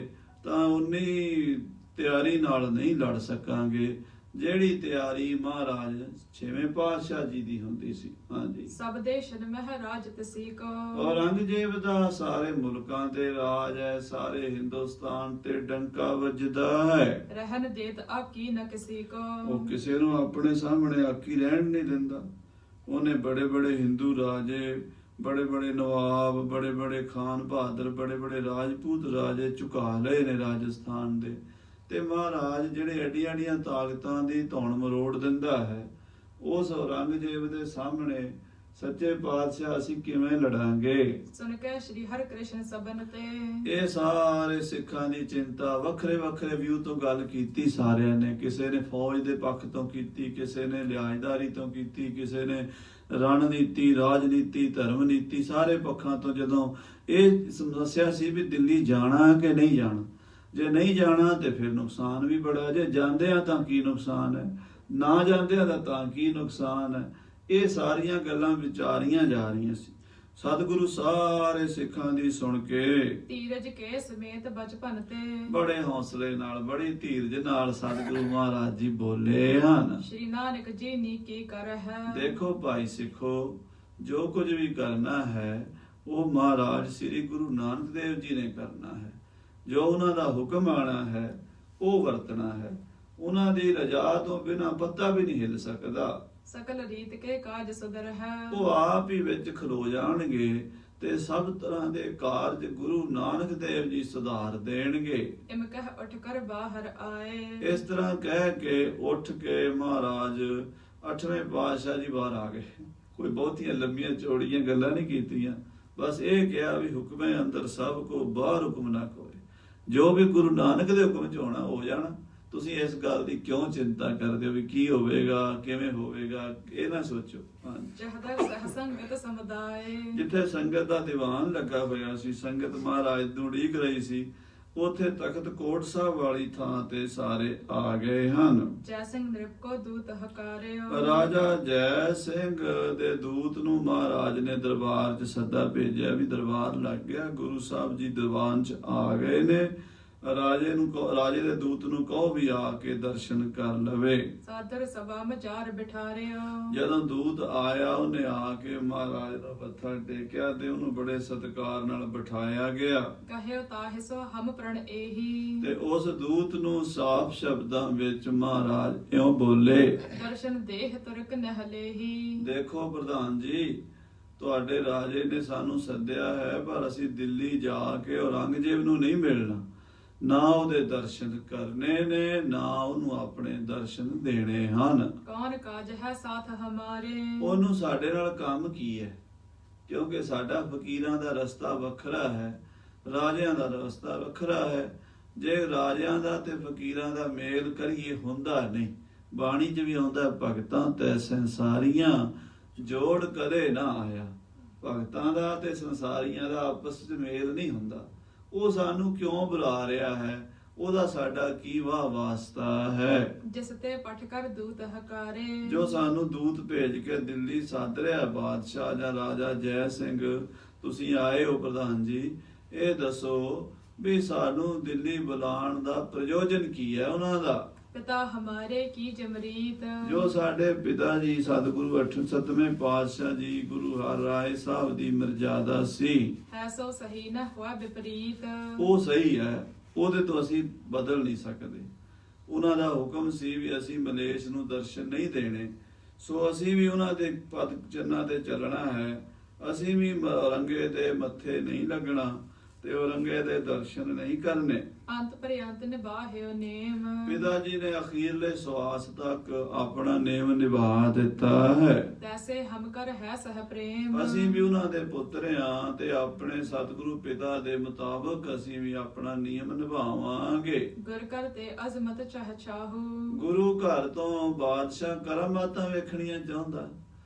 ਤਾਂ ਉਨੀ ਤਿਆਰੀ ਨਾਲ ਨਹੀਂ ਲੜ ਸਕਾਂਗੇ, ਜਿਹੜੀ ਤਿਆਰੀ ਮਹਾਰਾਜ 6ਵੇਂ ਪਾਤਸ਼ਾਹ ਜੀ ਦੀ ਹੁੰਦੀ ਸੀ। ਹਾਂਜੀ, ਸਭ ਦੇਸ਼ਨ ਮਹਾਰਾਜ ਤਸੀ ਕੋ। ਔਰੰਗਜ਼ੇਬ ਦਾ ਸਾਰੇ ਮੁਲਕਾਂ ਤੇ ਰਾਜ ਹੈ, ਸਾਰੇ ਹਿੰਦੁਸਤਾਨ ਤੇ ਡੰਕਾ ਵੱਜਦਾ ਹੈ। ਰਹਿਨ ਦੇਤ ਆਕੀ ਨ ਕਿਸੀ ਕੋ। ਉਹ ਕਿਸੇ ਨੂੰ ਆਪਣੇ ਸਾਹਮਣੇ ਆਕੀ ਰਹਿਣ ਨਹੀਂ ਦਿੰਦਾ। ਉਹਨੇ ਬੜੇ ਬੜੇ ਹਿੰਦੂ ਰਾਜੇ, ਬੜੇ ਬੜੇ ਨਵਾਬ, ਬੜੇ ਬੜੇ ਖਾਨ ਬਹਾਦਰ, ਬੜੇ ਬੜੇ ਰਾਜਪੂਤ ਰਾਜੇ ਝੁਕਾ ਲਏ ਨੇ ਰਾਜਸਥਾਨ ਦੇ, ਤੇ ਮਹਾਰਾਜ ਜਿਹੜੇ ਐਡੀਆਂ ਤਾਕਤਾਂ ਦੀ ਧੌਣ ਮਰੋੜ ਦਿੰਦਾ ਹੈ, ਉਸ ਔਰੰਗਜ਼ੇਬ ਦੇ ਸਾਹਮਣੇ ਸੱਚੇ ਪਾਤਸ਼ਾਹ ਅਸੀਂ ਕਿਵੇਂ ਲੜਾਂਗੇ। ਸੁਨ ਕੇ ਸ਼੍ਰੀ ਹਰਿ ਕ੍ਰਿਸ਼ਨ ਸਬਨ ਤੇ ਇਹ ਸਾਰੇ ਸਿੱਖਾਂ ਦੀ ਚਿੰਤਾ, ਵੱਖਰੇ ਵੱਖਰੇ ਵਿਊ ਤੋਂ ਗੱਲ ਕੀਤੀ ਸਾਰਿਆਂ ਨੇ। ਕਿਸੇ ਨੇ ਫੌਜ ਦੇ ਪੱਖ ਤੋਂ ਕੀਤੀ, ਕਿਸੇ ਨੇ ਲਿਆਜਦਾਰੀ ਤੋਂ ਕੀਤੀ, ਕਿਸੇ ਨੇ ਰਣਨੀਤੀ, ਰਾਜਨੀਤੀ, ਧਰਮ ਨੀਤੀ, ਸਾਰੇ ਪੱਖਾਂ ਤੋਂ ਜਦੋਂ ਇਹ ਸਮੱਸਿਆ ਸੀ ਵੀ ਦਿੱਲੀ ਜਾਣਾ ਕਿ ਨਹੀਂ ਜਾਣਾ। ਜੇ ਨਹੀਂ ਜਾਣਾ ਤੇ ਫਿਰ ਨੁਕਸਾਨ ਵੀ ਬੜਾ, ਜੇ ਜਾਂਦੇ ਆ ਤਾਂ ਕੀ ਨੁਕਸਾਨ ਹੈ, ਨਾ ਜਾਂਦੇ ਆ ਤਾਂ ਕੀ ਨੁਕਸਾਨ ਹੈ। ਇਹ ਸਾਰੀਆਂ ਗੱਲਾਂ ਵਿਚਾਰੀਆਂ ਜਾ ਰਹੀਆਂ ਸੀ। ਸਤਿਗੁਰੂ ਸਾਰੇ ਸਿੱਖਾਂ ਦੀ ਸੁਣ ਕੇ ਧੀਰਜ ਕੇ ਸਮੇਤ ਬਚਪਨ ਤੇ ਬੜੇ ਹੌਸਲੇ ਨਾਲ, ਬੜੀ ਧੀਰਜ ਨਾਲ ਸਤਿਗੁਰੂ ਮਹਾਰਾਜ ਜੀ ਬੋਲੇ ਹਨ। ਸ਼੍ਰੀ ਨਾਨਕ ਜੀ ਨੀ ਕੀ ਕਰ ਹੈ। ਦੇਖੋ ਭਾਈ ਸਿੱਖੋ, ਜੋ ਕੁਝ ਵੀ ਕਰਨਾ ਹੈ ਉਹ ਮਹਾਰਾਜ ਸ੍ਰੀ ਗੁਰੂ ਨਾਨਕ ਦੇਵ ਜੀ ਨੇ ਕਰਨਾ ਹੈ। ਜੋ ਉਹਨਾਂ ਦਾ ਹੁਕਮ ਆਣਾ ਹੈ ਉਹ ਵਰਤਣਾ ਹੈ। ਉਹਨਾਂ ਦੀ ਰਜ਼ਾ ਤੋਂ ਬਿਨਾਂ ਪੱਤਾ ਵੀ ਨਹੀਂ ਹਿੱਲ ਸਕਦਾ। ਸਕਲ ਰੀਤ ਕੇ ਕਾਜ ਸਦਰ ਹੈ। ਉਹ ਆਪ ਹੀ ਵਿੱਚ ਖਲੋ ਜਾਣਗੇ ਤੇ ਸਭ ਤਰ੍ਹਾਂ ਦੇ ਕਾਰਜ ਗੁਰੂ ਨਾਨਕ ਦੇਵ ਜੀ ਸੁਧਾਰ ਦੇਣਗੇ। ਇਮ ਕਹਿ ਉੱਠ ਕਰ ਬਾਹਰ ਆਏ। ਇਸ ਤਰ੍ਹਾਂ ਕਹਿ ਕੇ ਉੱਠ ਕੇ ਮਹਾਰਾਜ 8ਵੇਂ ਪਾਤਸ਼ਾਹ ਜੀ ਬਾਹਰ ਆ ਗਏ। ਕੋਈ ਬਹੁਤੀਆਂ ਲੰਮੀਆਂ ਚੌੜੀਆਂ ਗੱਲਾਂ ਨਹੀਂ ਕੀਤੀਆਂ, ਬਸ ਇਹ ਕਿਹਾ ਵੀ ਹੁਕਮੇ ਅੰਦਰ ਸਭ ਕੋ ਬਾਹਰ ਹੁਕਮ ਨਾ ਕੋਏ। ਜੋ ਵੀ ਗੁਰੂ ਨਾਨਕ ਦੇ ਹੁਕਮ ਚ ਹੋਣਾ ਹੋ ਜਾਣਾ। ਤੁਸੀਂ ਇਸ ਗੱਲ ਦੀ ਕਿਉਂ ਚਿੰਤਾ ਕਰਦੇ ਹੋ ਵੀ ਕੀ ਹੋਵੇਗਾ, ਕਿਵੇਂ ਹੋਵੇਗਾ, ਇਹ ਨਾ ਸੋਚੋ। ਜਹਦਰ ਸਹ ਸੰਗਤ ਸਮੁਦਾਏ। ਜਿੱਥੇ ਸੰਗਤ ਦਾ ਦੀਵਾਨ ਲੱਗਾ ਹੋਇਆ ਸੀ, ਸੰਗਤ ਮਹਾਰਾਜ ਨੂੰ ਉਡੀਕ ਰਹੀ ਸੀ, ਉੱਥੇ ਤਖਤ ਕੋਟ ਸਾਹਿਬ ਵਾਲੀ ਥਾਂ ਤੇ ਸਾਰੇ ਆ ਗਏ ਹਨ। ਜੈ ਸਿੰਘ ਨਿਰਪ ਕੋ ਦੂਤ ਹਕਾਰਿਓ। ਰਾਜਾ ਜੈ ਸਿੰਘ ਦੇ ਦੂਤ ਨੂੰ ਮਹਾਰਾਜ ਨੇ ਦਰਬਾਰ 'ਚ ਸੱਦਾ ਭੇਜਿਆ ਵੀ ਦਰਬਾਰ ਲੱਗ ਗਿਆ, ਗੁਰੂ ਸਾਹਿਬ ਜੀ ਦੀਵਾਨ 'ਚ ਆ ਗਏ ਨੇ। ਰਾਜੇ ਦੇ ਦੂਤ ਨੂੰ ਕਹੋ ਵੀ ਆ ਕੇ ਦਰਸ਼ਨ ਕਰ ਲਵੇ। ਸਾਦਰ ਸਭਾ ਮਚਾਰ ਬਿਠਾਰਿਓ। ਜਦੋਂ ਦੂਤ ਆਇਆ ਉਹਨੇ ਆ ਕੇ ਮਹਾਰਾਜ ਦਾ ਮੱਥਾ ਟੇਕਿਆ ਤੇ ਉਹਨੂੰ ਬੜੇ ਸਤਿਕਾਰ ਨਾਲ ਬਿਠਾਇਆ ਗਿਆ। ਕਹਿਓ ਤਾਹਿ ਸੋ ਹਮ ਪ੍ਰਣ ਏਹੀ। ਤੇ ਉਸ ਦੂਤ ਨੂੰ ਸਾਫ਼ ਸ਼ਬਦਾਂ ਵਿੱਚ ਮਹਾਰਾਜ ਇਉਂ ਬੋਲੇ, ਦਰਸ਼ਨ ਦੇਹ ਤੁਰਕ ਨਹਲੇਹੀ। ਦੇਖੋ ਪ੍ਰਧਾਨ ਜੀ, ਤੁਹਾਡੇ ਰਾਜੇ ਨੇ ਸਾਨੂੰ ਸੱਦਿਆ ਹੈ, ਪਰ ਅਸੀਂ ਦਿੱਲੀ ਜਾ ਕੇ ਔਰੰਗਜ਼ੇਬ ਨੂੰ ਨਹੀਂ ਮਿਲਣਾ। ਨਾ ਉਹਦੇ ਦਰਸ਼ਨ ਕਰਨੇ ਨੇ, ਨਾ ਉਹਨੂੰ ਆਪਣੇ ਦਰਸ਼ਨ ਦੇਣੇ ਹਨ। ਕੌਣ ਕਾਜ ਹੈ ਸਾਥ ਹਮਾਰੇ। ਉਹਨੂੰ ਸਾਡੇ ਨਾਲ ਕੰਮ ਕੀ ਹੈ? ਕਿਉਂਕਿ ਸਾਡਾ ਫਕੀਰਾਂ ਦਾ ਰਸਤਾ ਵੱਖਰਾ ਹੈ, ਰਾਜਿਆਂ ਦਾ ਰਸਤਾ ਵੱਖਰਾ ਹੈ। ਜੇ ਰਾਜਿਆਂ ਦਾ ਤੇ ਫਕੀਰਾਂ ਦਾ ਮੇਲ ਕਰੀਏ ਹੁੰਦਾ ਨਹੀਂ। ਬਾਣੀ 'ਚ ਵੀ ਆਉਂਦਾ, ਭਗਤਾਂ ਤੇ ਸੰਸਾਰੀਆਂ ਜੋੜ ਕਦੇ ਨਾ ਆਇਆ। ਭਗਤਾਂ ਦਾ ਤੇ ਸੰਸਾਰੀਆਂ ਦਾ ਆਪਸ 'ਚ ਮੇਲ ਨਹੀਂ ਹੁੰਦਾ। ਉਹ ਸਾਨੂੰ ਕਿਉਂ ਬੁਲਾ ਰਿਹਾ ਹੈ? ਉਹਦਾ ਸਾਡਾ ਕੀ ਵਾਸਤਾ ਹੈ? ਜਿਸ ਤੇ ਪਠ ਕਰ ਦੂਤ ਹਕਾਰੇ। ਜੋ ਸਾਨੂੰ ਦੂਤ ਭੇਜ ਕੇ ਦਿੱਲੀ ਸੱਦ ਰਿਹਾ ਬਾਦਸ਼ਾਹ ਜਾਂ ਰਾਜਾ ਜੈ ਸਿੰਘ, ਤੁਸੀਂ ਆਏ ਹੋ ਪ੍ਰਧਾਨ ਜੀ, ਇਹ ਦੱਸੋ ਵੀ ਸਾਨੂੰ ਦਿੱਲੀ ਬੁਲਾਉਣ ਦਾ ਪ੍ਰਯੋਜਨ ਕੀ ਹੈ ਉਹਨਾਂ ਦਾ? ਪਿਤਾ ਹਮਾਰੇ ਕੀ ਜਮਰੀਤ। ਜੋ ਸਾਡੇ ਪਿਤਾ ਜੀ ਸਤਿਗੁਰੂ 7ਵੇਂ ਪਾਤਸ਼ਾਹ ਜੀ ਗੁਰੂ ਹਰਿਰਾਏ ਸਾਹਿਬ ਦੀ ਮਰਜ਼ਾਦਾ ਸੀ, ਹੈ ਸੋ ਸਹੀ ਨਾ ਹੋਆ ਵਿਪਰੀਤ। ਉਹ ਸਹੀ ਹੈ, ਉਹਦੇ ਤੋਂ ਅਸੀਂ ਬਦਲ ਨਹੀਂ ਸਕਦੇ। ਉਹਨਾਂ ਦਾ ਹੁਕਮ ਸੀ ਵੀ ਅਸੀਂ ਮਲੇਸ਼ ਨੂੰ ਦਰਸ਼ਨ ਨਹੀਂ ਦੇਣੇ, ਸੋ ਅਸੀਂ ਵੀ ਉਹਨਾਂ ਦੇ ਪਦ ਚੰਨਾਂ ਤੇ ਚੱਲਣਾ ਹੈ। ਅਸੀਂ ਵੀ ਔਰੰਗੇ ਦੇ ਮੱਥੇ ਨਹੀਂ ਲੱਗਣਾ ਤੇ ਔਰੰਗੇ ਦੇ ਦਰਸ਼ਨ ਨਹੀਂ ਕਰਨੇ। ਅੰਤ ਪਰਿਅੰਤ ਨਿਭਾਹਿਓ ਨੇਮ। ਪਿਤਾ ਜੀ ਨੇ ਅਖੀਰਲੇ ਸਵਾਸ ਤੱਕ ਆਪਣਾ ਨੇਮ ਨਿਭਾ ਦਿੱਤਾ ਹੈ। ਤੈਸੇ ਹਮ ਕਰ ਹੈ ਸਹ ਪ੍ਰੇਮ। ਅਸੀਂ ਵੀ ਉਹਨਾਂ ਦੇ ਪੁੱਤਰ ਹਾਂ ਤੇ ਆਪਣੇ ਸਤਿਗੁਰੂ ਪਿਤਾ ਦੇ ਮੁਤਾਬਕ ਅਸੀਂ ਵੀ ਆਪਣਾ ਨਿਯਮ ਨਿਭਾਵਾਂਗੇ। ਗੁਰ ਕਰ ਤੇ ਅਜ਼ਮਤ ਚਾਹ ਚਾਹੂ। ਗੁਰੂ ਘਰ ਤੋਂ ਬਾਦਸ਼ਾਹ ਕਰਾਮਾਤਾਂ ਵੇਖਣੀਆਂ ਚਾਹੁੰਦਾ,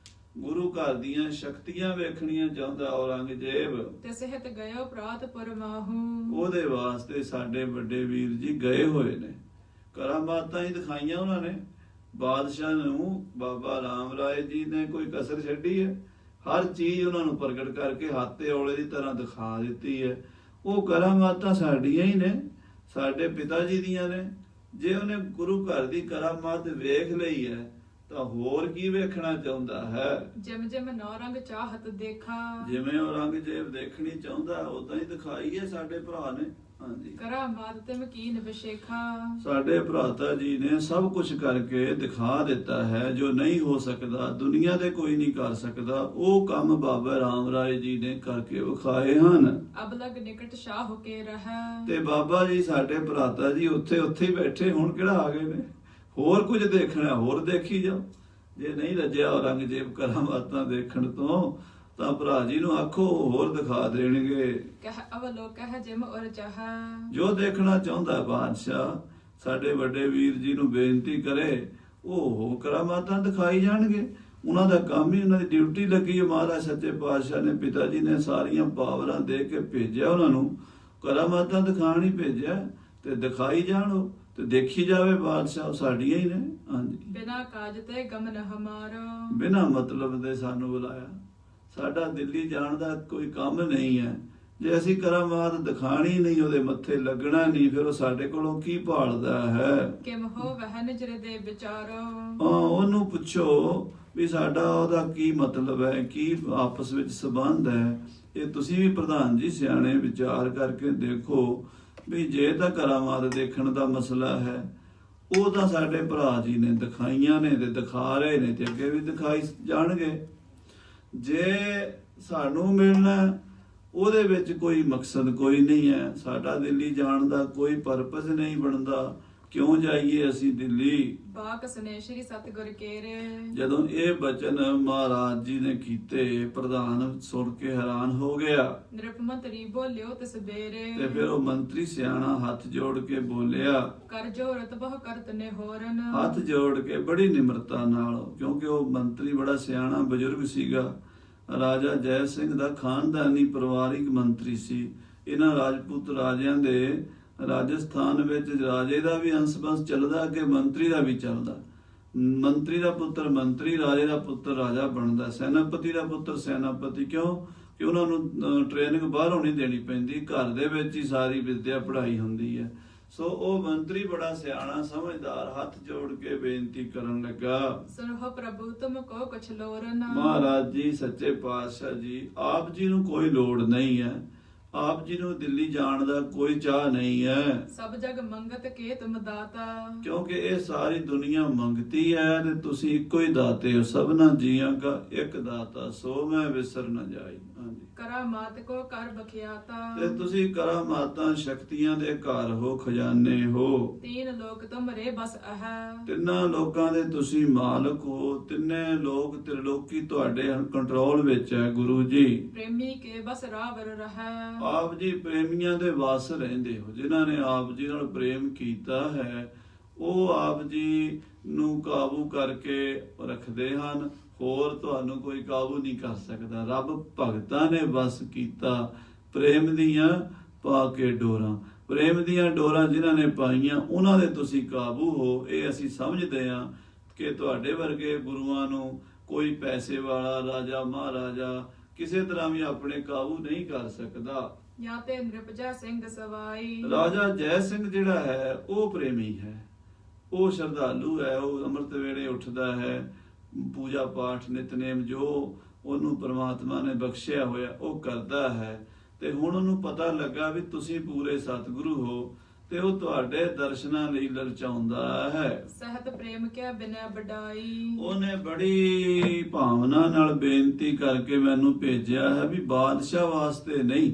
ਗੁਰੂ ਘਰ ਦੀਆਂ ਸ਼ਕਤੀਆਂ ਵੇਖਣੀਆਂ ਚਾਹੁੰਦਾ ਔਰੰਗਜ਼ੇਬ। ਤੇ ਸਿਹਤ ਗਇਓ ਪ੍ਰਾਤਪੁਰ ਮਾਹੂ। ਉਹਦੇ ਵਾਸਤੇ ਸਾਡੇ ਵੱਡੇ ਵੀਰ ਜੀ ਗਏ ਹੋਏ ਨੇ, ਕਰਾਮਾਤਾਂ ਹੀ ਦਿਖਾਈਆਂ ਉਹਨਾਂ ਨੇ ਬਾਦਸ਼ਾਹ ਨੂੰ। ਬਾਬਾ ਰਾਮ ਰਾਏ ਜੀ ਨੇ ਕੋਈ ਕਸਰ ਛੱਡੀ ਹੈ? ਹਰ ਚੀਜ਼ ਉਹਨਾਂ ਨੂੰ ਪ੍ਰਗਟ ਕਰਕੇ ਹੱਥੇ ਔਲੇ ਦੀ ਤਰ੍ਹਾਂ ਦਿਖਾ ਦਿੱਤੀ ਹੈ। ਉਹ ਕਰਾਮਾਤਾਂ ਸਾਡੀਆਂ ਹੀ ਨੇ, ਸਾਡੇ ਪਿਤਾ ਜੀ ਦੀਆਂ ਨੇ। ਜੇ ਉਹਨੇ ਗੁਰੂ ਘਰ ਦੀ ਕਰਾਮਾਤ ਵੇਖ ਲਈ ਹੈ ਤਾਂ ਹੋਰ ਕੀ ਵੇਖਣਾ ਚਾਹੁੰਦਾ ਹੈ? ਜਿਮ ਜਿਮ ਨੌਰੰਗ ਚਾਹਤ ਦੇਖਾ। ਜਿਵੇਂ ਔਰੰਗਜ਼ੇਬ ਦੇਖਣੀ ਚਾਹੁੰਦਾ ਉਦਾਂ ਹੀ ਦਿਖਾਈ ਹੈ ਸਾਡੇ ਭਰਾ ਨੇ। ਹਾਂਜੀ, ਕਰਾਮਾਤ ਤੇ ਮਕੀਨ ਵਿਸ਼ੇਖਾ। ਸਾਡੇ ਭਰਾਤਾ ਜੀ ਨੇ ਸਭ ਕੁਝ ਕਰਕੇ ਦਿਖਾ ਦਿੱਤਾ ਹੈ। ਜੋ ਨਹੀਂ ਹੋ ਸਕਦਾ, ਦੁਨੀਆ ਦੇ ਕੋਈ ਨਹੀਂ ਕਰ ਸਕਦਾ, ਉਹ ਕੰਮ ਬਾਬਾ ਰਾਮ ਰਾਏ ਜੀ ਨੇ ਕਰਕੇ ਵਿਖਾਏ ਹਨ। ਅਬਲਗ ਨਿਕਟ ਸ਼ਾਹ ਹੋ ਕੇ ਰਹਾ। ਤੇ ਬਾਬਾ ਜੀ ਸਾਡੇ ਭਰਾਤਾ ਜੀ ਉੱਥੇ ਹੀ ਬੈਠੇ, ਹੁਣ ਕਿਹੜਾ ਆ ਗਏ ਨੇ? ਹੋਰ ਕੁਝ ਦੇਖਣਾ ਹੋਰ ਦੇਖੀ ਜਾਓ। ਜੇ ਨਹੀਂ ਰੱਜਿਆ ਔਰੰਗਜ਼ੇਬ ਕਰਾਮਾਤਾਂ ਦੇਖਣ ਤੋਂ ਤਾਂ ਭਰਾ ਜੀ ਨੂੰ ਆਖੋ ਹੋਰ ਦਿਖਾ ਦੇਣਗੇ। ਕਹਿ ਅਵਲੋਕਹਿ ਜਿਮ ਔਰ ਚਾਹ। ਜੋ ਦੇਖਣਾ ਚਾਹੁੰਦਾ ਬਾਦਸ਼ਾਹ ਸਾਡੇ ਵੱਡੇ ਵੀਰ ਜੀ ਨੂੰ ਬੇਨਤੀ ਕਰੇ, ਉਹ ਕਰਾਮਾਤਾਂ ਦਿਖਾਈ ਜਾਣਗੇ। ਉਹਨਾਂ ਦਾ ਕੰਮ ਹੀ, ਉਹਨਾਂ ਦੀ ਡਿਊਟੀ ਲੱਗੀ। ਮਹਾਰਾਜ ਸੱਚੇ ਪਾਤਸ਼ਾਹ ਨੇ, ਪਿਤਾ ਜੀ ਨੇ ਸਾਰੀਆਂ ਪਾਵਰਾਂ ਦੇ ਕੇ ਭੇਜਿਆ ਉਹਨਾਂ ਨੂੰ, ਕਰਾਮਾਤਾਂ ਦਿਖਾਣ ਹੀ ਭੇਜਿਆ, ਤੇ ਦਿਖਾਈ ਜਾਣੋ ਤੇ ਦੇਖੀ ਜਾਵੇ। ਬਾਦਸ਼ਾਹ ਸਾਡੀਆਂ ਹੀ ਨੇ। ਹਾਂਜੀ, ਬਿਨਾ ਕਾਜ ਤੇ ਗਮਨ ਹਮਾਰੋ। ਬਿਨਾ ਮਤਲਬ ਦੇ ਸਾਨੂੰ ਬੁਲਾਇਆ। ਸਾਡਾ ਦਿੱਲੀ ਜਾਣ ਦਾ ਕੋਈ ਕੰਮ ਨਹੀਂ ਹੈ। ਜੇ ਅਸੀਂ ਕਰਾਮਾਤ ਦਿਖਾਣੀ ਨਹੀਂ, ਉਹਦੇ ਮੱਥੇ ਲੱਗਣਾ ਨਹੀਂ, ਫਿਰ ਉਹ ਸਾਡੇ ਕੋਲੋਂ ਕੀ ਭਾਲਦਾ ਹੈ? ਕਿਮ ਹੋ ਵਹਿ ਨਿਜਰ ਦੇ ਵਿਚਾਰੋ। ਉਹਨੂੰ ਪੁੱਛੋ ਵੀ ਸਾਡਾ ਉਹਦਾ ਕੀ ਮਤਲਬ ਹੈ, ਕੀ ਆਪਸ ਵਿੱਚ ਸੰਬੰਧ ਹੈ। ਇਹ ਤੁਸੀਂ ਵੀ ਪ੍ਰਧਾਨ ਜੀ ਸਿਆਣੇ ਵਿਚਾਰ ਕਰਕੇ ਦੇਖੋ ਵੀ ਜੇ ਤਾਂ ਕਰਾਮਾਤ ਦੇਖਣ ਦਾ ਮਸਲਾ ਹੈ, ਉਹ ਤਾਂ ਸਾਡੇ ਭਰਾ ਜੀ ਨੇ ਦਿਖਾਈਆਂ ਨੇ ਤੇ ਦਿਖਾ ਰਹੇ ਨੇ, ਤੇ ਅੱਗੇ ਵੀ ਦਿਖਾਈ ਜਾਣਗੇ। ਜੇ ਸਾਨੂੰ ਮਿਲਣਾ, ਉਹਦੇ ਵਿੱਚ ਕੋਈ ਮਕਸਦ ਕੋਈ ਨਹੀਂ ਹੈ। ਸਾਡਾ ਦਿੱਲੀ ਜਾਣ ਦਾ ਕੋਈ ਪਰਪਸ ਨਹੀਂ ਬਣਦਾ। ਕਿਉਂ ਜਾਈਏ ਅਸੀਂ ਦਿੱਲੀ? ਬਾਕ ਸਨੇ ਸ਼੍ਰੀ ਸਤਿਗੁਰ ਕੇਰੇ। ਜਦੋਂ ਇਹ ਬਚਨ ਮਹਾਰਾਜ ਜੀ ਨੇ ਕੀਤੇ, ਪ੍ਰਧਾਨ ਸੁਣ ਕੇ ਹੈਰਾਨ ਹੋ ਗਿਆ। ਨਿਰਪ ਮੰਤਰੀ ਬੋਲਿਓ ਤਿਸ ਬੇਰੇ। ਤੇ ਫਿਰ ਉਹ ਮੰਤਰੀ ਸਿਆਣਾ ਹੱਥ ਜੋੜ ਕੇ ਬੋਲਿਆ, ਕਰ ਜੋਰਤ ਬਹੁ ਕਰਤ ਨੇ ਹੋਰਨ। ਹੱਥ ਜੋੜ ਕੇ ਬੜੀ ਨਿਮਰਤਾ ਨਾਲ, ਕਿਉਂਕਿ ਉਹ ਮੰਤਰੀ ਬੜਾ ਸਿਆਣਾ ਬਜ਼ੁਰਗ ਸੀਗਾ। ਰਾਜਾ ਜੈ ਸਿੰਘ ਦਾ ਖਾਨਦਾਨੀ ਪਰਿਵਾਰਿਕ ਮੰਤਰੀ ਸੀ। ਇਹਨਾਂ ਰਾਜਪੂਤ ਰਾਜਿਆਂ ਦੇ ਰਾਜਸਥਾਨ ਵਿੱਚ ਰਾਜੇ ਦਾ ਵੀ ਅੰਸ਼-ਬੰਸ਼ ਚੱਲਦਾ, ਕਿ ਮੰਤਰੀ ਦਾ ਵੀ ਚੱਲਦਾ। ਮੰਤਰੀ ਦਾ ਪੁੱਤਰ ਮੰਤਰੀ, ਰਾਜੇ ਦਾ ਪੁੱਤਰ ਰਾਜਾ ਬਣਦਾ, ਸੈਨਾਪਤੀ ਦਾ ਪੁੱਤਰ ਸੈਨਾਪਤੀ। ਕਿਉਂ? ਕਿ ਉਹਨਾਂ ਨੂੰ ਟ੍ਰੇਨਿੰਗ ਬਾਹਰੋਂ ਨਹੀਂ ਦੇਣੀ ਪੈਂਦੀ, ਘਰ ਦੇ ਵਿੱਚ ਹੀ ਸਾਰੀ ਵਿਦਿਆ ਪੜ੍ਹਾਈ ਹੁੰਦੀ ਹੈ। ਸੋ ਉਹ ਮੰਤਰੀ ਬੜਾ ਸਿਆਣਾ ਸਮਝਦਾਰ ਹੱਥ ਜੋੜ ਕੇ ਬੇਨਤੀ ਕਰਨ ਲੱਗਾ, ਸੁਨਹੁ ਪ੍ਰਭੂ ਤੁਮ ਕੋ ਕੁਛ ਲੋਰ ਨਾ। ਮਹਾਰਾਜ ਜੀ ਸੱਚੇ ਪਾਤਸ਼ਾਹ ਜੀ, ਆਪ ਜੀ ਨੂੰ ਕੋਈ ਲੋੜ ਨਹੀਂ ਹੈ। ਆਪ ਜੀ ਨੂੰ ਦਿੱਲੀ ਜਾਣ ਦਾ ਕੋਈ ਚਾਹ ਨਹੀਂ ਹੈ। ਸਭ ਜਗ ਮੰਗਤ ਕੇ ਤੁਮ ਦਾਤਾ। ਕਿਉਂਕਿ ਇਹ ਸਾਰੀ ਦੁਨੀਆ ਮੰਗਤੀ ਹੈ ਤੇ ਤੁਸੀਂ ਇੱਕੋ ਹੀ ਦਾਤੇ ਹੋ। ਸਭਨਾ ਜੀਆਂ ਦਾ ਇੱਕ ਦਾਤਾ, ਸੋ ਮੈਂ ਵਿਸਰ ਨਾ ਜਾਈ। ਹਾਂਜੀ, ਕਰਾਮਾਤ ਕੋ ਕਰ ਬਖਿਆਤਾ। ਤੇ ਤੁਸੀਂ ਕਰਾਮਾਤਾਂ ਸ਼ਕਤੀਆਂ ਦੇ ਘਰ ਹੋ, ਖਜ਼ਾਨੇ ਹੋ। ਤੀਨ ਲੋਕ ਤੁਮਰੇ ਬਸ ਅਹ। ਤਿੰਨਾਂ ਲੋਕਾਂ ਦੇ ਤੁਸੀਂ ਮਾਲਕ ਹੋ। ਤਿੰਨੇ ਲੋਕ ਤ੍ਰਿਲੋਕੀ ਤੁਹਾਡੇ ਕੰਟਰੋਲ ਵਿੱਚ ਹੈ ਗੁਰੂ ਜੀ। ਪ੍ਰੇਮੀ ਕੇ ਬਸ ਰਾਵਰ ਰਹਿ। ਆਪ ਜੀ ਪ੍ਰੇਮੀਆਂ ਦੇ ਵਸ ਰਹਿੰਦੇ ਹੋ। ਜਿਨ੍ਹਾਂ ਨੇ ਆਪ ਜੀ ਨਾਲ ਪ੍ਰੇਮ ਕੀਤਾ ਹੈ, ਉਹ ਆਪ ਜੀ ਨੂੰ ਕਾਬੂ ਕਰਕੇ ਰੱਖਦੇ ਹਨ। ਹੋਰ ਤੁਹਾਨੂੰ ਕੋਈ ਕਾਬੂ ਨਹੀਂ ਕਰ ਸਕਦਾ। ਰੱਬ ਭਗਤਾਂ ਨੇ ਵਸ ਕੀਤਾ ਪ੍ਰੇਮ ਦੀਆਂ ਪਾ ਕੇ ਡੋਰਾਂ। ਪ੍ਰੇਮ ਦੀਆਂ ਡੋਰਾਂ ਜਿਨ੍ਹਾਂ ਨੇ ਪਾਈਆਂ, ਉਹਨਾਂ ਦੇ ਤੁਸੀਂ ਕਾਬੂ ਹੋ। ਇਹ ਅਸੀਂ ਸਮਝਦੇ ਹਾਂ ਕਿ ਤੁਹਾਡੇ ਵਰਗੇ ਗੁਰੂਆਂ ਨੂੰ ਕੋਈ ਪੈਸੇ ਵਾਲਾ ਰਾਜਾ ਮਹਾਰਾਜਾ ਕਿਸੇ ਤਰ੍ਹਾਂ ਵੀ ਆਪਣੇ ਕਾਬੂ ਨਹੀਂ ਕਰ ਸਕਦਾ। ਜਾਂ ਤੇ ਨਿਰਪਜਾ ਸਿੰਘ ਸਵਾਈ। ਰਾਜਾ ਜੈ ਸਿੰਘ ਜਿਹੜਾ ਹੈ, ਉਹ ਪ੍ਰੇਮੀ ਹੈ, ਉਹ ਸ਼ਰਧਾਲੂ ਹੈ। ਉਹ ਅੰਮ੍ਰਿਤ ਵੇਲੇ ਉੱਠਦਾ ਹੈ, ਪੂਜਾ ਪਾਠ ਨਿਤਨੇਮ ਜੋ ਉਹਨੂੰ ਪ੍ਰਮਾਤਮਾ ਨੇ ਬਖਸ਼ਿਆ ਹੋਇਆ ਉਹ ਕਰਦਾ ਹੈ। ਤੇ ਹੁਣ ਉਹਨੂੰ ਪਤਾ ਲੱਗਾ ਵੀ ਤੁਸੀਂ ਪੂਰੇ ਸਤਿਗੁਰੂ ਹੋ, ਤੇ ਉਹ ਤੁਹਾਡੇ ਦਰਸ਼ਨਾਂ ਲਈ ਲਲਚਾਉਂਦਾ ਹੈ। ਸਹਿਤ ਪ੍ਰੇਮ ਕਿਆ ਬਿਨਾ ਵਡਾਈ। ਉਹਨੇ ਬੜੀ ਭਾਵਨਾ ਨਾਲ ਬੇਨਤੀ ਕਰਕੇ ਮੈਨੂੰ ਭੇਜਿਆ ਹੈ ਵੀ ਬਾਦਸ਼ਾਹ ਵਾਸਤੇ ਨਹੀਂ,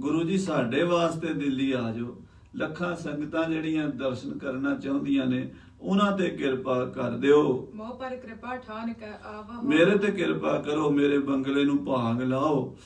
ਗੁਰੂ ਜੀ ਸਾਡੇ ਵਾਸਤੇ ਦਿੱਲੀ ਆ ਜਾਓ। ਲੱਖਾਂ ਸੰਗਤਾਂ ਜਿਹੜੀਆਂ ਦਰਸ਼ਨ ਕਰਨਾ ਚਾਹੁੰਦੀਆਂ ਨੇ, ਉਹਨਾਂ ਤੇ ਕਿਰਪਾ ਕਰ ਦਿਓ। ਮੋਹ ਪਰ ਕਿਰਪਾ ਠਾਨ ਕੈ ਆਵਹੁ। ਮੇਰੇ ਤੇ ਕਿਰਪਾ ਕਰੋ, ਮੇਰੇ ਬੰਗਲੇ ਨੂੰ ਭਾਗ ਲਾਓ,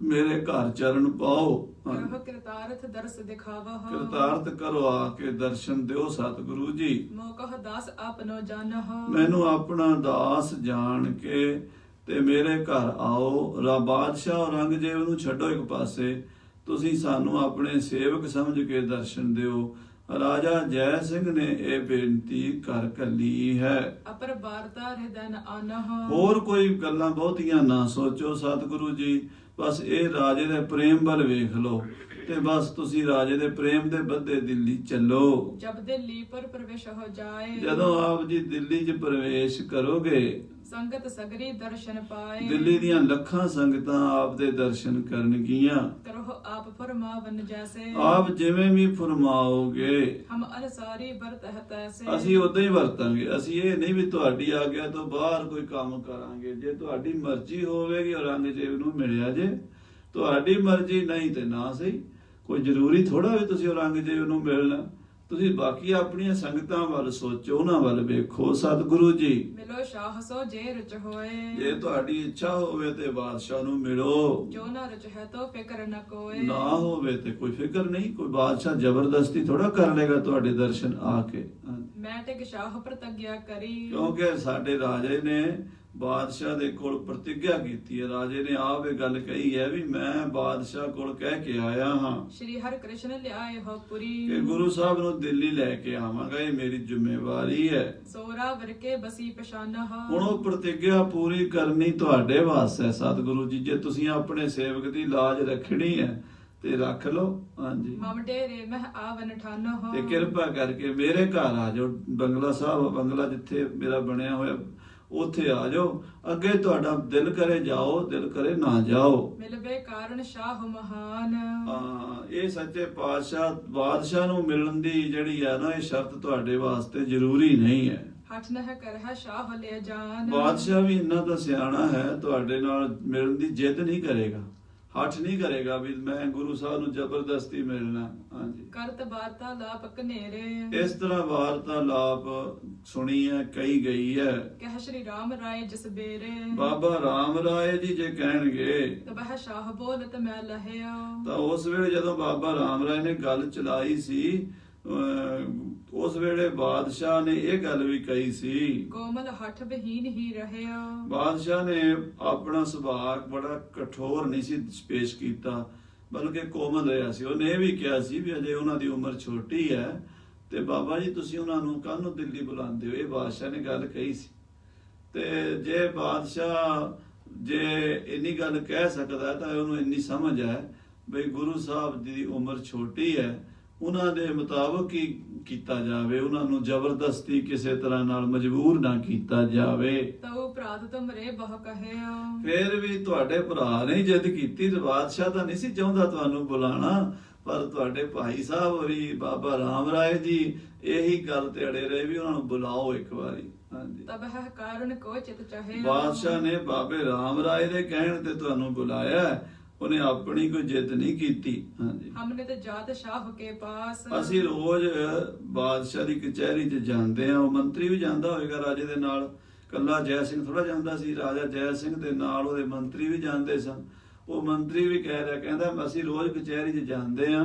ਮੇਰੇ ਘਰ ਚਰਨ ਪਾਓ। ਕਰਹੁ ਕਿਰਤਾਰਥ ਦਰਸ ਦਿਖਾਵਹੁ। ਕਿਰਤਾਰਥ ਕਰੋ, ਆ ਕੇ ਦਰਸ਼ਨ ਦਿਓ ਸਤਿਗੁਰੂ ਜੀ। ਮੋਹ ਕਹ ਦਾਸ ਆਪਨੋ ਜਾਨਹੁ। ਮੈਨੂੰ ਆਪਣਾ ਦਾਸ ਜਾਣ ਕੇ ਤੇ ਮੇਰੇ ਘਰ ਆਓ। ਬਾਦਸ਼ਾਹ ਔਰੰਗਜ਼ੇਬ ਨੂੰ ਛੱਡੋ ਇੱਕ ਪਾਸੇ, ਤੁਸੀਂ ਸਾਨੂੰ ਆਪਣੇ ਸੇਵਕ ਸਮਝ ਕੇ ਦਰਸ਼ਨ ਦਿਓ। ਰਾਜਾ ਜੈ ਸਿੰਘ ਨੇ ਇਹ ਬੇਨਤੀ ਕਰ ਕੱਲੀ ਹੈ। ਅਪਰ ਵਾਰਤਾ ਹਿਰਦੈ ਨ ਆਨਹੁ। ਹੋਰ ਕੋਈ ਗੱਲਾਂ ਬਹੁਤੀਆਂ ਨਾ ਸੋਚੋ ਸਤਿਗੁਰੂ ਜੀ, ਬਸ ਇਹ ਰਾਜੇ ਦੇ ਪ੍ਰੇਮ ਵੱਲ ਵੇਖ ਲਓ, ਤੇ ਬਸ ਤੁਸੀਂ ਰਾਜੇ ਦੇ ਪ੍ਰੇਮ ਦੇ ਬੱਧੇ ਦਿੱਲੀ ਚੱਲੋ। ਜਬ ਦਿੱਲੀ ਪਰ ਪ੍ਰਵੇਸ਼ ਹੋ ਜਾਏ। ਜਦੋਂ ਆਪ ਜੀ ਦਿੱਲੀ 'ਚ ਪ੍ਰਵੇਸ਼ ਕਰੋਗੇ, ਸੰਗਤ ਸਗਰੀ ਦਰਸ਼ਨ ਪਾਏ। ਦਿੱਲੀ ਦੀਆਂ ਲੱਖਾਂ ਸੰਗਤਾਂ ਆਪ ਦੇ ਦਰਸ਼ਨ ਕਰਨਗੀਆਂ। ਕਰਹੁ ਆਪ ਫਰਮਾਵਨ ਜੈਸੇ। ਆਪ ਜਿਵੇਂ ਵੀ ਫਰਮਾਓਗੇ ਹਮ ਅਨਸਾਰੀ ਵਰਤਹਿ ਤੈਸੇ। ਅਸੀਂ ਉਦਾਂ ਹੀ ਵਰਤਾਂਗੇ। ਅਸੀਂ ਇਹ ਨਹੀਂ ਵੀ ਤੁਹਾਡੀ ਆਗਿਆ ਤੋਂ ਬਾਹਰ ਕੋਈ ਕੰਮ ਕਰਾਂਗੇ। ਜੇ ਤੁਹਾਡੀ ਮਰਜ਼ੀ ਹੋਵੇਗੀ ਔਰੰਗਜ਼ੇਬ ਨੂੰ ਮਿਲਿਆ ਜੇ, ਤੁਹਾਡੀ ਮਰਜ਼ੀ ਨਹੀਂ ਤੇ ਨਾ ਸਹੀ। ਕੋਈ ਜ਼ਰੂਰੀ ਥੋੜਾ ਵੀ ਤੁਸੀਂ ਔਰੰਗਜ਼ੇਬ ਨੂੰ ਮਿਲਣਾ। ਤੁਸੀਂ ਬਾਕੀ ਆਪਣੀਆਂ ਸੰਗਤਾਂ ਵੱਲ ਸੋਚੋ, ਉਹਨਾਂ ਵੱਲ ਵੇਖੋ। ਸਤਿਗੁਰੂ ਜੀ ਮਿਲੋ ਸ਼ਾਹ ਸੋ ਜੇ ਰਚ ਹੋਏ, ਜੇ ਤੁਹਾਡੀ ਇੱਛਾ ਹੋਵੇ ਤੇ ਬਾਦਸ਼ਾਹ ਨੂੰ ਮਿਲੋ, ਜੋ ਨਾ ਰਚ ਹੈ ਤੋ ਫਿਕਰ ਨ ਕੋਏ। ਨਾ ਹੋਵੇ ਤੇ ਕੋਈ ਫਿਕਰ ਨਹੀਂ। ਕੋਈ ਬਾਦਸ਼ਾਹ ਜ਼ਬਰਦਸਤੀ ਥੋੜਾ ਕਰ ਲੇਗਾ ਤੁਹਾਡੇ ਦਰਸ਼ਨ ਆ ਕੇ। ਮੈਂ ਟਿਕ ਸ਼ਾਹ ਪ੍ਰਤੱਗਿਆ ਕਰੀ, ਕਿਉਂਕਿ ਸਾਡੇ ਰਾਜੇ ਨੇ ਬਾਦਸ਼ਾਹ ਦੇ ਕੋਲ ਪ੍ਰਤਿੱਗਿਆ ਕੀਤੀ ਹੈ। ਰਾਜੇ ਨੇ ਆਪ ਇਹ ਗੱਲ ਕਹੀ ਹੈ ਵੀ ਮੈਂ ਬਾਦਸ਼ਾਹ ਕੋਲ ਕਹਿ ਕੇ ਆਇਆ ਹਾਂ ਸ਼੍ਰੀ ਹਰਿ ਕ੍ਰਿਸ਼ਨ ਲਿਆਏ ਹੋ ਪੁਰੀ, ਕਿ ਗੁਰੂ ਸਾਹਿਬ ਨੂੰ ਦਿੱਲੀ ਲੈ ਕੇ ਆਵਾਂਗਾ, ਇਹ ਮੇਰੀ ਜ਼ਿੰਮੇਵਾਰੀ ਹੈ। ਸੋਰਾ ਵਰਕੇ ਬਸੀ ਪਛਾਨਹ, ਹੁਣ ਉਹ ਪ੍ਰਤਿੱਗਿਆ ਪੂਰੀ ਕਰਨੀ ਤੁਹਾਡੇ ਵਾਸਤੇ ਹੈ ਸਤਿਗੁਰੂ ਜੀ। ਜੇ ਤੁਸੀਂ ਆਪਣੇ ਸੇਵਕ ਦੀ ਲਾਜ ਰੱਖਣੀ ਹੈ ਤੇ ਰੱਖ ਲਓ। ਹਾਂਜੀ, ਮਮ ਡੇਰੇ ਮਹਿ ਆਵਨ ਠਾਨਹ, ਤੇ ਕਿਰਪਾ ਕਰਕੇ ਮੇਰੇ ਘਰ ਆ ਜਾਓ। ਬੰਗਲਾ ਸਾਹਿਬ, ਬੰਗਲਾ ਜਿੱਥੇ ਮੇਰਾ ਬਣਿਆ ਹੋਇਆ, ਉੱਥੇ ਆ ਜਾਓ। ਅੱਗੇ ਤੁਹਾਡਾ ਦਿਲ ਕਰੇ ਜਾਓ, ਦਿਲ ਕਰੇ ਨਾ ਜਾਓ। ਮਿਲਵੇ ਕਾਰਨ ਸ਼ਾਹ ਮਹਾਨ, ਹਾਂ, ਇਹ ਸੱਚੇ ਪਾਤਸ਼ਾਹ ਬਾਦਸ਼ਾਹ ਨੂੰ ਮਿਲਣ ਦੀ ਜਿਹੜੀ ਹੈ ਨਾ, ਇਹ ਸ਼ਰਤ ਤੁਹਾਡੇ ਵਾਸਤੇ ਜ਼ਰੂਰੀ ਨਹੀਂ ਹੈ। ਹਠ ਨਹਿ ਕਰਹਿ ਸ਼ਾਹ ਲੈ ਜਾਨ, ਬਾਦਸ਼ਾਹ ਵੀ ਇੰਨਾ ਤਾਂ ਸਿਆਣਾ ਹੈ, ਤੁਹਾਡੇ ਨਾਲ ਮਿਲਣ ਦੀ ਜਿੱਦ ਨਹੀਂ ਕਰੇਗਾ, ਹੱਠ ਨਹੀਂ ਕਰੇਗਾ ਵੀ ਮੈਂ ਗੁਰੂ ਸਾਹਿਬ ਨੂੰ ਜ਼ਬਰਦਸਤੀ ਮਿਲਣਾ। ਹਾਂਜੀ, ਕਰਤ ਬਾਤਾ ਲਾਪ ਕਨੇਰੇ, ਇਸ ਤਰ੍ਹਾਂ ਵਾਰਤਾਲਾਪ ਸੁਣੀ ਹੈ, ਕਹੀ ਗਈ ਹੈ। ਕਹਿ ਸ਼੍ਰੀ ਰਾਮ ਰਾਏ ਜਿਸ ਬੇਰੇ, ਬਾਬਾ ਰਾਮ ਰਾਏ ਜੀ ਜੇ ਕਹਿਣਗੇ ਤਬਹ ਸ਼ਾਹ ਬੋਲਤ ਮੈਂ ਲਹਿਆ, ਤਾਂ ਉਸ ਵੇਲੇ ਜਦੋਂ ਬਾਬਾ ਰਾਮ ਰਾਏ ਨੇ ਗੱਲ ਚਲਾਈ ਸੀ, ਉਸ ਵੇਲੇ ਬਾਦਸ਼ਾਹ ਨੇ ਇਹ ਗੱਲ ਵੀ ਕਹੀ ਸੀ। ਕੋਮਲ ਹਠ ਬਹੀਨ ਹੀ ਰਹਿਆ, ਬਾਦਸ਼ਾਹ ਨੇ ਆਪਣਾ ਸੁਭਾਅ ਬੜਾ ਕਠੋਰ ਨਹੀਂ ਸੀ ਪੇਸ਼ ਕੀਤਾ, ਬਲਕਿ ਕੋਮਲ ਰਿਹਾ ਸੀ। ਉਹਨੇ ਇਹ ਵੀ ਕਿਹਾ ਸੀ ਵੀ ਅਜੇ ਉਹਨਾਂ ਦੀ ਉਮਰ ਛੋਟੀ ਹੈ ਤੇ ਬਾਬਾ ਜੀ ਤੁਸੀਂ ਉਹਨਾਂ ਨੂੰ ਕੱਲ੍ਹ ਨੂੰ ਦਿੱਲੀ ਬੁਲਾਉਂਦੇ ਹੋ। ਇਹ ਬਾਦਸ਼ਾਹ ਨੇ ਗੱਲ ਕਹੀ ਸੀ। ਤੇ ਜੇ ਬਾਦਸ਼ਾਹ ਜੇ ਇੰਨੀ ਗੱਲ ਕਹਿ ਸਕਦਾ ਤਾਂ ਉਹਨੂੰ ਇੰਨੀ ਸਮਝ ਹੈ ਬਈ ਗੁਰੂ ਸਾਹਿਬ ਦੀ ਉਮਰ ਛੋਟੀ ਹੈ, ਉਹਨਾਂ ਦੇ ਮੁਤਾਬਕ ਹੀ ਕੀਤਾ ਜਾਵੇ, ਉਹਨਾਂ ਨੂੰ ਜ਼ਬਰਦਸਤੀ ਕਿਸੇ ਤਰ੍ਹਾਂ ਨਾਲ ਮਜਬੂਰ ਨਾ ਕੀਤਾ ਜਾਵੇ। ਤਉ ਭਰਾਤ ਤੁਮਰੇ ਬਹੁ ਕਹਿਆ, ਫਿਰ ਵੀ ਤੁਹਾਡੇ ਭਰਾ ਨੇ ਜਿੱਦ ਕੀਤੀ ਤੇ ਬਾਦਸ਼ਾਹ ਤਾਂ ਨਹੀਂ ਸੀ ਚਾਹੁੰਦਾ ਤੁਹਾਨੂੰ ਬੁਲਾਣਾ, ਪਰ ਤੁਹਾਡੇ ਭਾਈ ਸਾਹਿਬ ਵੀ ਬਾਬਾ ਰਾਮ ਰਾਏ ਜੀ ਇਹੀ ਗੱਲ ਤੇ ਅੜੇ ਰਹੇ ਵੀ ਉਹਨਾਂ ਨੂੰ ਬੁਲਾਓ ਇੱਕ ਵਾਰੀ। ਹਾਂਜੀ, ਤਬਹ ਕਾਰਨ ਕੋ ਚਿਤ ਚਾਹੇ, ਬਾਦਸ਼ਾਹ ਨੇ ਬਾਬੇ ਰਾਮ ਰਾਏ ਦੇ ਕਹਿਣ ਤੇ ਤੁਹਾਨੂੰ ਬੁਲਾਇਆ ਹੈ, ਉਹਨੇ ਆਪਣੀ ਕੋਈ ਜਿੱਦ ਨਹੀਂ ਕੀਤੀ। ਹਾਂਜੀ, ਹਮਨੇ ਤੇ ਜਾਤ ਸ਼ਾਹ ਕੇ ਪਾਸ, ਅਸੀਂ ਰੋਜ਼ ਬਾਦਸ਼ਾਹ ਦੀ ਕਚਹਿਰੀ 'ਚ ਜਾਂਦੇ ਆ। ਉਹ ਮੰਤਰੀ ਵੀ ਜਾਂਦਾ ਹੋਵੇਗਾ ਰਾਜੇ ਦੇ ਨਾਲ, ਕੱਲਾ ਜੈ ਸਿੰਘ ਥੋੜਾ ਜਾਂਦਾ ਸੀ। ਰਾਜਾ ਜੈ ਸਿੰਘ ਦੇ ਨਾਲ ਉਹਦੇ ਮੰਤਰੀ ਵੀ ਜਾਂਦੇ ਸਨ। ਉਹ ਮੰਤਰੀ ਵੀ ਕਹਿ ਰਿਹਾ, ਕਹਿੰਦਾ ਅਸੀਂ ਰੋਜ਼ ਕਚਹਿਰੀ 'ਚ ਜਾਂਦੇ ਆ,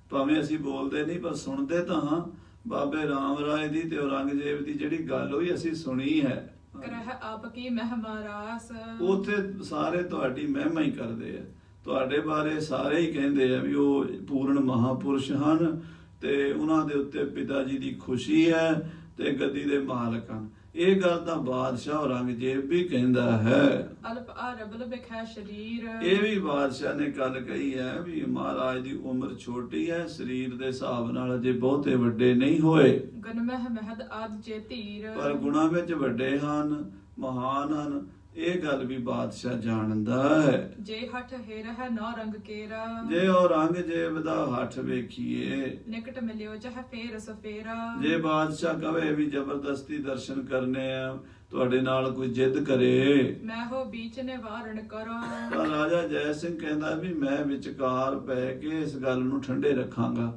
ਭਾਵੇਂ ਅਸੀਂ ਬੋਲਦੇ ਨਹੀਂ ਪਰ ਸੁਣਦੇ ਤਾਂ ਹਾਂ। ਬਾਬੇ ਰਾਮ ਰਾਏ ਦੀ ਤੇ ਔਰੰਗਜ਼ੇਬ ਦੀ ਜਿਹੜੀ ਗੱਲ ਹੋਈ ਅਸੀਂ ਸੁਣੀ ਹੈ। ਕਰਹਿ ਆਪ ਕੀ ਮਹਿਮਾ ਰਾਸ, ਉੱਥੇ ਸਾਰੇ ਤੁਹਾਡੀ ਮਹਿਮਾ ਹੀ ਕਰਦੇ ਆ, ਤੁਹਾਡੇ ਬਾਰੇ ਸਾਰੇ ਹੀ ਕਹਿੰਦੇ ਆ ਵੀ ਉਹ ਪੂਰਨ ਮਹਾਪੁਰਸ਼ ਹਨ ਤੇ ਉਹਨਾਂ ਦੇ ਉੱਤੇ ਪਿਤਾ ਜੀ ਦੀ ਖੁਸ਼ੀ ਹੈ ਤੇ ਗੱਦੀ ਦੇ ਮਾਲਕ ਹਨ। ਇਹ ਗੱਲ ਤਾਂ ਬਾਦਸ਼ਾਹ ਔਰੰਗਜ਼ੇਬ ਵੀ ਕਹਿੰਦਾ ਹੈ। ਅਲਪ ਆਰਬਲ ਬਿਖੈ ਸ਼ਰੀਰ, ਇਹ ਵੀ ਬਾਦਸ਼ਾਹ ਨੇ ਗੱਲ ਕਹੀ ਹੈ ਵੀ ਮਹਾਰਾਜ ਦੀ ਉਮਰ ਛੋਟੀ ਹੈ, ਸਰੀਰ ਦੇ ਹਿਸਾਬ ਨਾਲ ਅਜੇ ਬਹੁਤੇ ਵੱਡੇ ਨਹੀਂ ਹੋਏ, ਗਨ ਮਹਿ ਮਹਿਦ ਆਦ ਚੇ ਧੀਰ, ਪਰ ਗੁਣਾਂ ਵਿੱਚ ਵੱਡੇ ਹਨ, ਮਹਾਨ ਹਨ। ਇਹ ਗੱਲ ਵੀ ਬਾਦਸ਼ਾਹ ਜਾਣਦਾ ਹੈ। ਜੇ ਹਠ ਹੈ ਰਹਿ ਨੌ ਰੰਗ ਕੇਰਾ, ਜੇ ਔਰੰਗਜ਼ੇਬ ਦਾ ਹੱਠ ਵੇਖੀਏ, ਨਿਕਟ ਮਿਲਿਓ ਚਾਹ ਫੇਰ ਸਫੇਰਾ, ਜੇ ਬਾਦਸ਼ਾਹ ਕਵੇ ਵੀ ਜ਼ਬਰਦਸਤੀ ਦਰਸ਼ਨ ਕਰਨੇ ਆ, ਤੁਹਾਡੇ ਨਾਲ ਕੋਈ ਜਿੱਦ ਕਰੇ, ਮੈਂ ਹੋ ਬੀਚ ਨਿਵਾਰਣ ਕਰੋ, ਤਾਂ ਰਾਜਾ ਜੈ ਸਿੰਘ ਕਹਿੰਦਾ ਵੀ ਮੈਂ ਵਿਚਕਾਰ ਪੈ ਕੇ ਇਸ ਗੱਲ ਨੂੰ ਠੰਡੇ ਰੱਖਾਂਗਾ।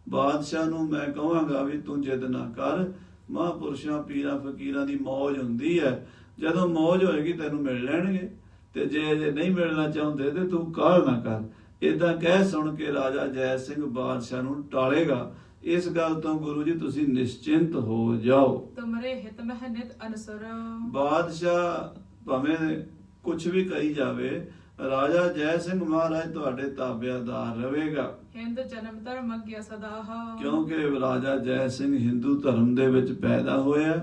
ਬਾਦਸ਼ਾਹ ਨੂੰ ਮੈਂ ਕਹਾਂਗਾ ਵੀ ਤੂੰ ਜਿੱਦ ਨਾ ਕਰ, ਮਹਾਂਪੁਰਸ਼ਾਂ ਪੀਰਾਂ ਫਕੀਰਾਂ ਦੀ ਮੌਜ ਹੁੰਦੀ ਹੈ, ਜਦੋਂ ਮੌਜ ਹੋਏਗੀ ਤੈਨੂੰ ਮਿਲ ਲੈਣਗੇ, ਤੇ ਜੇ ਨਹੀਂ ਮਿਲਣਾ ਚਾਹੁੰਦੇ ਤੇ ਤੂੰ ਕਾਹਲ ਨਾ ਕਰ। ਏਦਾਂ ਕਹਿ ਸੁਣ ਕੇ ਰਾਜਾ ਜੈ ਸਿੰਘ ਬਾਦਸ਼ਾਹ ਨੂੰ ਟਾਲੇਗਾ। ਇਸ ਗੱਲ ਤੋਂ ਗੁਰੂ ਜੀ ਤੁਸੀਂ ਨਿਸ਼ਚਿੰਤ ਹੋ ਜਾਓ। ਤੁਮਰੇ ਹਿਤ ਮਹਿ ਨਿਤ ਅਨਸਰ, ਬਾਦਸ਼ਾਹ ਭਾਵੇਂ ਕੁਝ ਵੀ ਕਹੀ ਜਾਵੇ, ਰਾਜਾ ਜੈ ਸਿੰਘ ਮਹਾਰਾਜ ਤੁਹਾਡੇ ਤਾਬਿਆਦਾਰ ਰਹੇਗਾ, ਹਿੰਦ ਜਨਮ ਧਰਮ ਅਗਿਆ ਸਦਾਹ, ਕਿਉਂਕਿ ਰਾਜਾ ਜੈ ਸਿੰਘ ਹਿੰਦੂ ਧਰਮ ਦੇ ਵਿੱਚ ਪੈਦਾ ਹੋਇਆ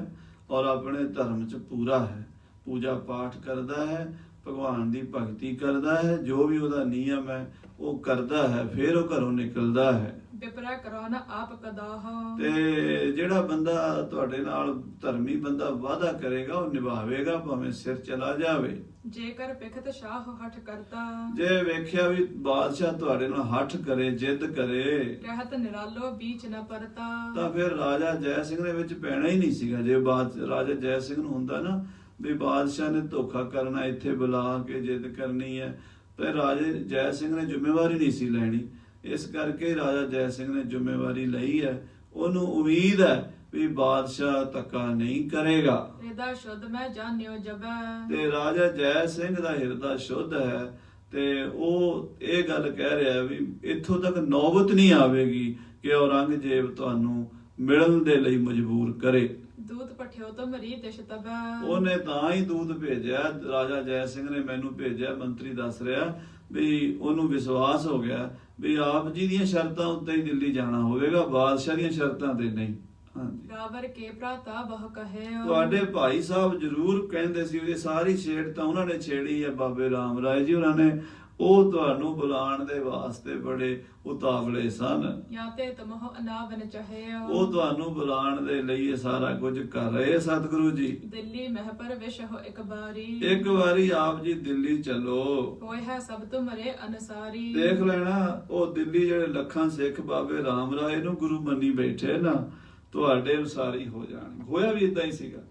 ਔਰ ਆਪਣੇ ਧਰਮ 'ਚ ਪੂਰਾ ਹੈ, ਪੂਜਾ ਪਾਠ ਕਰਦਾ ਹੈ, ਭਗਵਾਨ ਦੀ ਭਗਤੀ ਕਰਦਾ ਹੈ, ਜੋ ਵੀ ਉਹਦਾ ਨਿਯਮ ਹੈ ਉਹ ਕਰਦਾ ਹੈ, ਫਿਰ ਉਹ ਘਰੋਂ ਨਿਕਲਦਾ ਹੈ। ਬਿਪਰਾ ਕਰੋ ਨਾ ਆਪ ਕਦਾਹ, ਤੇ ਜਿਹੜਾ ਬੰਦਾ ਤੁਹਾਡੇ ਨਾਲ ਧਰਮੀ ਬੰਦਾ ਵਾਅਦਾ ਕਰੇਗਾ ਉਹ ਨਿਭਾਵੇਗਾ, ਭਾਵੇਂ ਸਿਰ ਚਲਾ ਜਾਵੇ। ਜੇਕਰ ਪਿਖਤ ਸ਼ਾਹ ਹਠ ਕਰਤਾ, ਜੇ ਵੇਖਿਆ ਵੀ ਬਾਦਸ਼ਾਹ ਤੁਹਾਡੇ ਨਾਲ ਹੱਠ ਕਰੇ, ਜਿੱਦ ਕਰੇ, ਰਹਿਤ ਨਿਰਾਲੋ ਬੀਚ ਨ ਪਰਤਾ, ਤਾਂ ਫਿਰ ਰਾਜਾ ਜੈ ਸਿੰਘ ਦੇ ਵਿੱਚ ਪੈਣਾ ਹੀ ਨਹੀਂ ਸੀਗਾ। ਜੇ ਰਾਜਾ ਜੈ ਸਿੰਘ ਨੂੰ ਹੁੰਦਾ ਨਾ ਵੀ ਬਾਦਸ਼ਾਹ ਨੇ ਧੋਖਾ ਕਰਨਾ, ਇੱਥੇ ਬੁਲਾ ਕੇ ਜਿੱਦ ਕਰਨੀ ਹੈ, ਤੇ ਰਾਜੇ ਜੈ ਸਿੰਘ ਨੇ ਜ਼ਿੰਮੇਵਾਰੀ ਨਹੀਂ ਸੀ ਲੈਣੀ। ਇਸ ਕਰਕੇ ਰਾਜਾ ਜੈ ਸਿੰਘ ਨੇ ਜ਼ਿੰਮੇਵਾਰੀ ਲਈ ਹੈ। ਉਹਨੂੰ ਉਮੀਦ ਹੈ ਵੀ ਬਾਦਸ਼ਾਹ ਧੱਕਾ ਨਹੀਂ ਕਰੇਗਾ। ਹਿਰਦਾ ਸ਼ੁੱਧ ਮੈਂ ਜਾਣਿਓ ਜਬੈ। ਤੇ ਰਾਜਾ ਜੈ ਸਿੰਘ ਦਾ ਹਿਰਦਾ ਸ਼ੁੱਧ ਹੈ ਤੇ ਉਹ ਇਹ ਗੱਲ ਕਹਿ ਰਿਹਾ ਵੀ ਇੱਥੋਂ ਤੱਕ ਨੌਬਤ ਨਹੀਂ ਆਵੇਗੀ ਕਿ ਔਰੰਗਜ਼ੇਬ ਤੁਹਾਨੂੰ ਮਿਲਣ ਦੇ ਲਈ ਮਜਬੂਰ ਕਰੇ। ਦੂਤ ਪਠਿਓ ਤੁਮ ਰੀ ਦਿਸ਼ ਤਬੈ। ਉਹਨੇ ਤਾਂ ਹੀ ਦੂਤ ਭੇਜਿਆ, ਰਾਜਾ ਜੈ ਸਿੰਘ ਨੇ ਮੈਨੂੰ ਭੇਜਿਆ, ਮੰਤਰੀ ਦੱਸ ਰਿਹਾ ਵੀ ਉਹਨੂੰ ਵਿਸ਼ਵਾਸ ਹੋ ਗਿਆ ਵੀ ਆਪ ਜੀ ਦੀਆਂ ਸ਼ਰਤਾਂ ਉੱਤੇ ਹੀ ਦਿੱਲੀ ਜਾਣਾ ਹੋਵੇਗਾ, ਬਾਦਸ਼ਾਹ ਦੀਆਂ ਸ਼ਰਤਾਂ ਤੇ ਨਹੀਂ। ਹਾਂਜੀ, ਰਾਵਰ ਕੇ ਭਰਾਤਾ ਬਹੁ ਕਹੇ। ਤੁਹਾਡੇ ਭਾਈ ਸਾਹਿਬ ਜ਼ਰੂਰ ਕਹਿੰਦੇ ਸੀ, ਇਹ ਸਾਰੀ ਛੇੜ ਤਾਂ ਉਹਨਾਂ ਨੇ ਛੇੜੀ ਹੈ ਬਾਬੇ ਰਾਮ ਰਾਏ ਜੀ ਉਹਨਾਂ ਨੇ, ਉਹ ਤੁਹਾਨੂੰ ਬੁਲਾਉਣ ਦੇ ਵਾਸਤੇ ਬੜੇ ਉਤਾਵਲੇ ਸਨ। ਜਾਂ ਤੇ ਤਮਹੁ ਅਨਾਵਨ ਚਾਹਿਓ। ਉਹ ਤੁਹਾਨੂੰ ਬੁਲਾਉਣ ਦੇ ਲਈ ਇਹ ਸਾਰਾ ਕੁਝ ਕਰ ਰਹੇ ਸਤਿਗੁਰੂ ਜੀ। ਦਿੱਲੀ ਮਹਿ ਪਰਵਿਸ਼ ਹੋ ਇੱਕ ਬਾਰੀ। ਇੱਕ ਵਾਰੀ ਆਪ ਜੀ ਦਿੱਲੀ ਚੱਲੋ, ਹੋਏ ਹੈ ਸਭ ਤੁਮਰੇ ਅਨਸਾਰੀ। ਦੇਖ ਲੈਣਾ ਉਹ ਦਿੱਲੀ ਜਿਹੜੇ ਲੱਖਾਂ ਸਿੱਖ ਬਾਬੇ ਰਾਮ ਰਾਏ ਨੂੰ ਗੁਰੂ ਮੰਨੀ ਬੈਠੇ ਨਾ, ਤੁਹਾਡੇ ਅਨੁਸਾਰੀ ਹੋ ਜਾਣਗੇ। ਹੋਇਆ ਵੀ ਇਦਾਂ ਹੀ ਸੀਗਾ।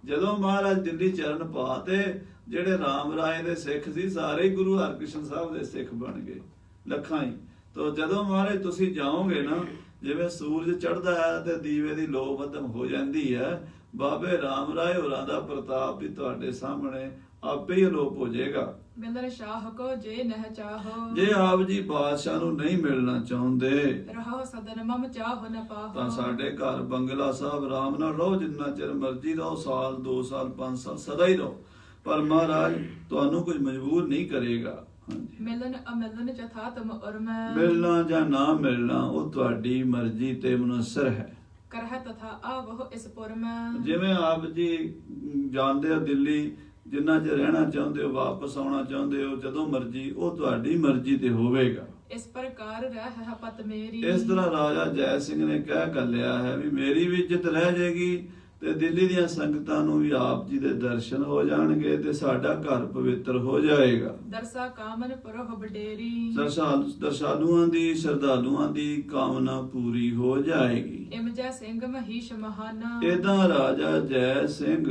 ਜਦੋਂ ਮਹਾਰਾਜ ਦਿੱਲੀ ਚਰਨ ਪਾਤੇ, ਜਿਹੜੇ ਰਾਮ ਰਾਏ ਦੇ ਸਿੱਖ ਸੀ ਸਾਰੇ ਹੀ ਗੁਰੂ ਹਰਕ੍ਰਿਸ਼ਨ ਸਾਹਿਬ ਦੇ ਸਿੱਖ ਬਣ ਗਏ, ਲੱਖਾਂ ਹੀ। ਤਾਂ ਜਦੋਂ ਮਹਾਰਾਜ ਤੁਸੀਂ ਜਾਓਗੇ ਨਾ, ਜਿਵੇਂ ਸੂਰਜ ਚੜ੍ਹਦਾ ਹੈ ਤੇ ਦੀਵੇ ਦੀ ਲੋ ਮੱਧਮ ਹੋ ਜਾਂਦੀ ਹੈ, ਬਾਬੇ ਰਾਮ ਰਾਏ ਹੋਰਾਂ ਦਾ ਪ੍ਰਤਾਪ ਵੀ ਤੁਹਾਡੇ ਸਾਹਮਣੇ ਆਪੇ ਹੀ ਅਲੋਪ ਹੋ ਜਾਏਗਾ। ਮਿਲਨ ਸ਼ਾਹ ਕੋ ਜੇ ਨਹਿ ਚਾਹੋ। ਜੇ ਆਪ ਜੀ ਬਾਦਸ਼ਾਹ ਨੂੰ ਨਹੀਂ ਮਿਲਣਾ ਚਾਹੁੰਦੇ ਰਹੋ ਸਦਨ ਮਮ ਚਾਹੋ ਨ ਪਾਹੋ। ਤਾਂ ਸਾਡੇ ਘਰ ਬੰਗਲਾ ਸਾਹਿਬ ਆਰਾਮ ਨਾਲ ਰਹੋ, ਜਿੰਨਾ ਚਿਰ ਮਰਜ਼ੀ ਰਹੋ, ਸਾਲ 2 ਸਾਲ 5 ਸਾਲ ਸਦਾ ਹੀ ਰਹੋ, ਪਰ ਮਹਾਰਾਜ ਤੁਹਾਨੂੰ ਕੁਝ ਮਜਬੂਰ ਨਹੀਂ ਕਰੇਗਾ। ਹਾਂਜੀ, ਮਿਲਨ ਅਮਿਲਨ ਚਥਾ ਤਮ ਉਰਮੈ। ਮਿਲਣਾ ਜਾਂ ਨਾ ਮਿਲਣਾ ਉਹ ਤੁਹਾਡੀ ਮਰਜ਼ੀ ਤੇ ਮੁਨਸਰ ਹੈ। ਕਰਹਿ ਤਥਾ ਆਵਹੁ ਇਸ ਪੁਰ ਮੈਂ। ਜਿਵੇਂ ਆਪ ਜੀ ਜਾਂਦੇ ਹੋ ਦਿੱਲੀ, ਜਿੰਨਾ ਚਿਰ ਰਹਿਣਾ ਚਾਹੁੰਦੇ ਹੋ, ਵਾਪਸ ਆਉਣਾ ਚਾਹੁੰਦੇ ਹੋ, ਜਦੋਂ ਮਰਜ਼ੀ, ਉਹ ਤੁਹਾਡੀ ਮਰਜ਼ੀ ਤੇ ਹੋਵੇਗਾ। ਇਸ ਪ੍ਰਕਾਰ ਰਹਿ ਪਤ ਮੇਰੀ। ਇਸ ਤਰ੍ਹਾਂ ਰਾਜਾ ਜੈ ਸਿੰਘ ਨੇ ਕਹਿ ਗੱਲਿਆ ਹੈ ਵੀ ਮੇਰੀ ਵੀ ਇੱਜ਼ਤ ਰਹਿ ਜਾਏਗੀ ਤੇ ਦਿੱਲੀ ਦੀਆਂ ਸੰਗਤਾਂ ਨੂੰ ਵੀ ਆਪ ਜੀ ਦੇ ਦਰਸ਼ਨ ਹੋ ਜਾਣਗੇ ਤੇ ਸਾਡਾ ਘਰ ਪਵਿੱਤਰ ਹੋ ਜਾਏਗਾ। ਦਰਸਾ ਕਾਮਨ ਪਰਹੁ ਬਡੇਰੀ। ਦਰਸ਼ਾਲੂਆਂ ਦੀ, ਸ਼ਰਧਾਲੂਆਂ ਦੀ ਕਾਮਨਾ ਪੂਰੀ ਹੋ ਜਾਏਗੀ। ਇਮਜੈ ਸਿੰਘ ਮਹੀਸ਼ ਮਹਾਨਾ। ਏਦਾਂ ਰਾਜਾ ਜੈ ਸਿੰਘ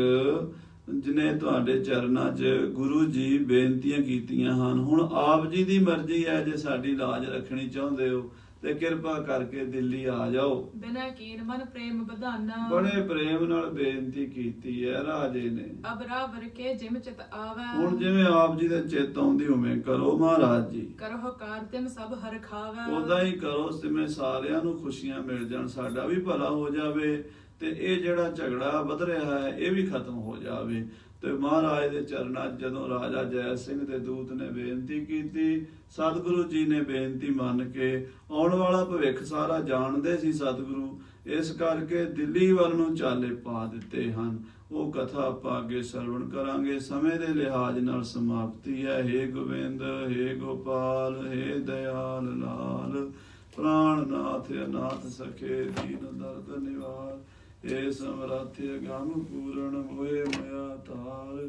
ਜਿਨੇ ਤੁਹਾਡੇ ਚਰਨਾਂ 'ਚ ਗੁਰੂ ਜੀ ਬੇਨਤੀਆਂ ਕੀਤੀਆਂ ਹਨ। ਹੁਣ ਆਪ ਜੀ ਦੀ ਮਰਜ਼ੀ ਹੈ, ਜੇ ਸਾਡੀ ਲਾਜ ਰੱਖਣੀ ਚਾਹੁੰਦੇ ਹੋ ਤੇ ਕਿਰਪਾ ਕਰਕੇ ਦਿੱਲੀ ਆ ਜਾਓ। ਬਿਨਾ ਕੀਨ ਮਨ ਪ੍ਰੇਮ ਬਧਾਨਾ। ਬੜੇ ਪ੍ਰੇਮ ਨਾਲ ਬੇਨਤੀ ਕੀਤੀ ਹੈ ਰਾਜੇ ਨੇ। ਅਬ ਰਾਵਰ ਕੇ ਜਿਮ ਚਿਤ ਆਵੈ। ਹੁਣ ਜਿਵੇਂ ਆਪ ਜੀ ਦੇ ਚਿੱਤ ਆਉਂਦੀ ਉਵੇਂ ਕਰੋ ਮਹਾਰਾਜ ਜੀ। ਕਰਹੁ ਕਾਰ ਤਿਮ ਸਭ ਹਰ ਖਾਵੈ। ਉਦਾਂ ਹੀ ਕਰੋ ਜਿਵੇਂ ਸਾਰਿਆਂ ਨੂੰ ਖੁਸ਼ੀਆਂ ਮਿਲ ਜਾਣ, ਸਾਡਾ ਵੀ ਭਲਾ ਹੋ ਜਾਵੇ ਤੇ ਇਹ ਜਿਹੜਾ ਝਗੜਾ ਵਧ ਰਿਹਾ ਹੈ ਇਹ ਵੀ ਖਤਮ ਹੋ ਜਾਵੇ। ਤੇ ਮਹਾਰਾਜ ਦੇ ਚਰਨਾਂ 'ਚ ਜਦੋਂ ਰਾਜਾ ਜੈ ਸਿੰਘ ਦੇ ਦੂਤ ਨੇ ਬੇਨਤੀ ਕੀਤੀ, ਸਤਿਗੁਰੂ ਜੀ ਨੇ ਬੇਨਤੀ ਮੰਨ ਕੇ ਆਉਣ ਵਾਲਾ ਭਵਿੱਖ ਸਾਰਾ ਜਾਣਦੇ ਸੀ ਸਤਿਗੁਰੂ, ਇਸ ਕਰਕੇ ਦਿੱਲੀ ਵੱਲ ਨੂੰ ਚਾਲੇ ਪਾ ਦਿੱਤੇ ਹਨ। ਉਹ ਕਥਾ ਆਪਾਂ ਅੱਗੇ ਸਰਵਣ ਕਰਾਂਗੇ। ਸਮੇਂ ਦੇ ਲਿਹਾਜ਼ ਨਾਲ ਸਮਾਪਤੀ ਹੈ। ਹੇ ਗੋਬਿੰਦ, ਹੇ ਗੋਪਾਲ, ਹੇ ਦਇਆਲ ਲਾਲ, ਪ੍ਰਾਣਨਾਥ ਅਨਾਥ ਸਖੇ ਦੀਨ ਦਰਦ ਨਿਵਾਰ, ਏ ਸਮਰੱਥ ਅਗੰਮ ਪੂਰਨ ਹੋਏ ਮਿਆ ਤਾਰ।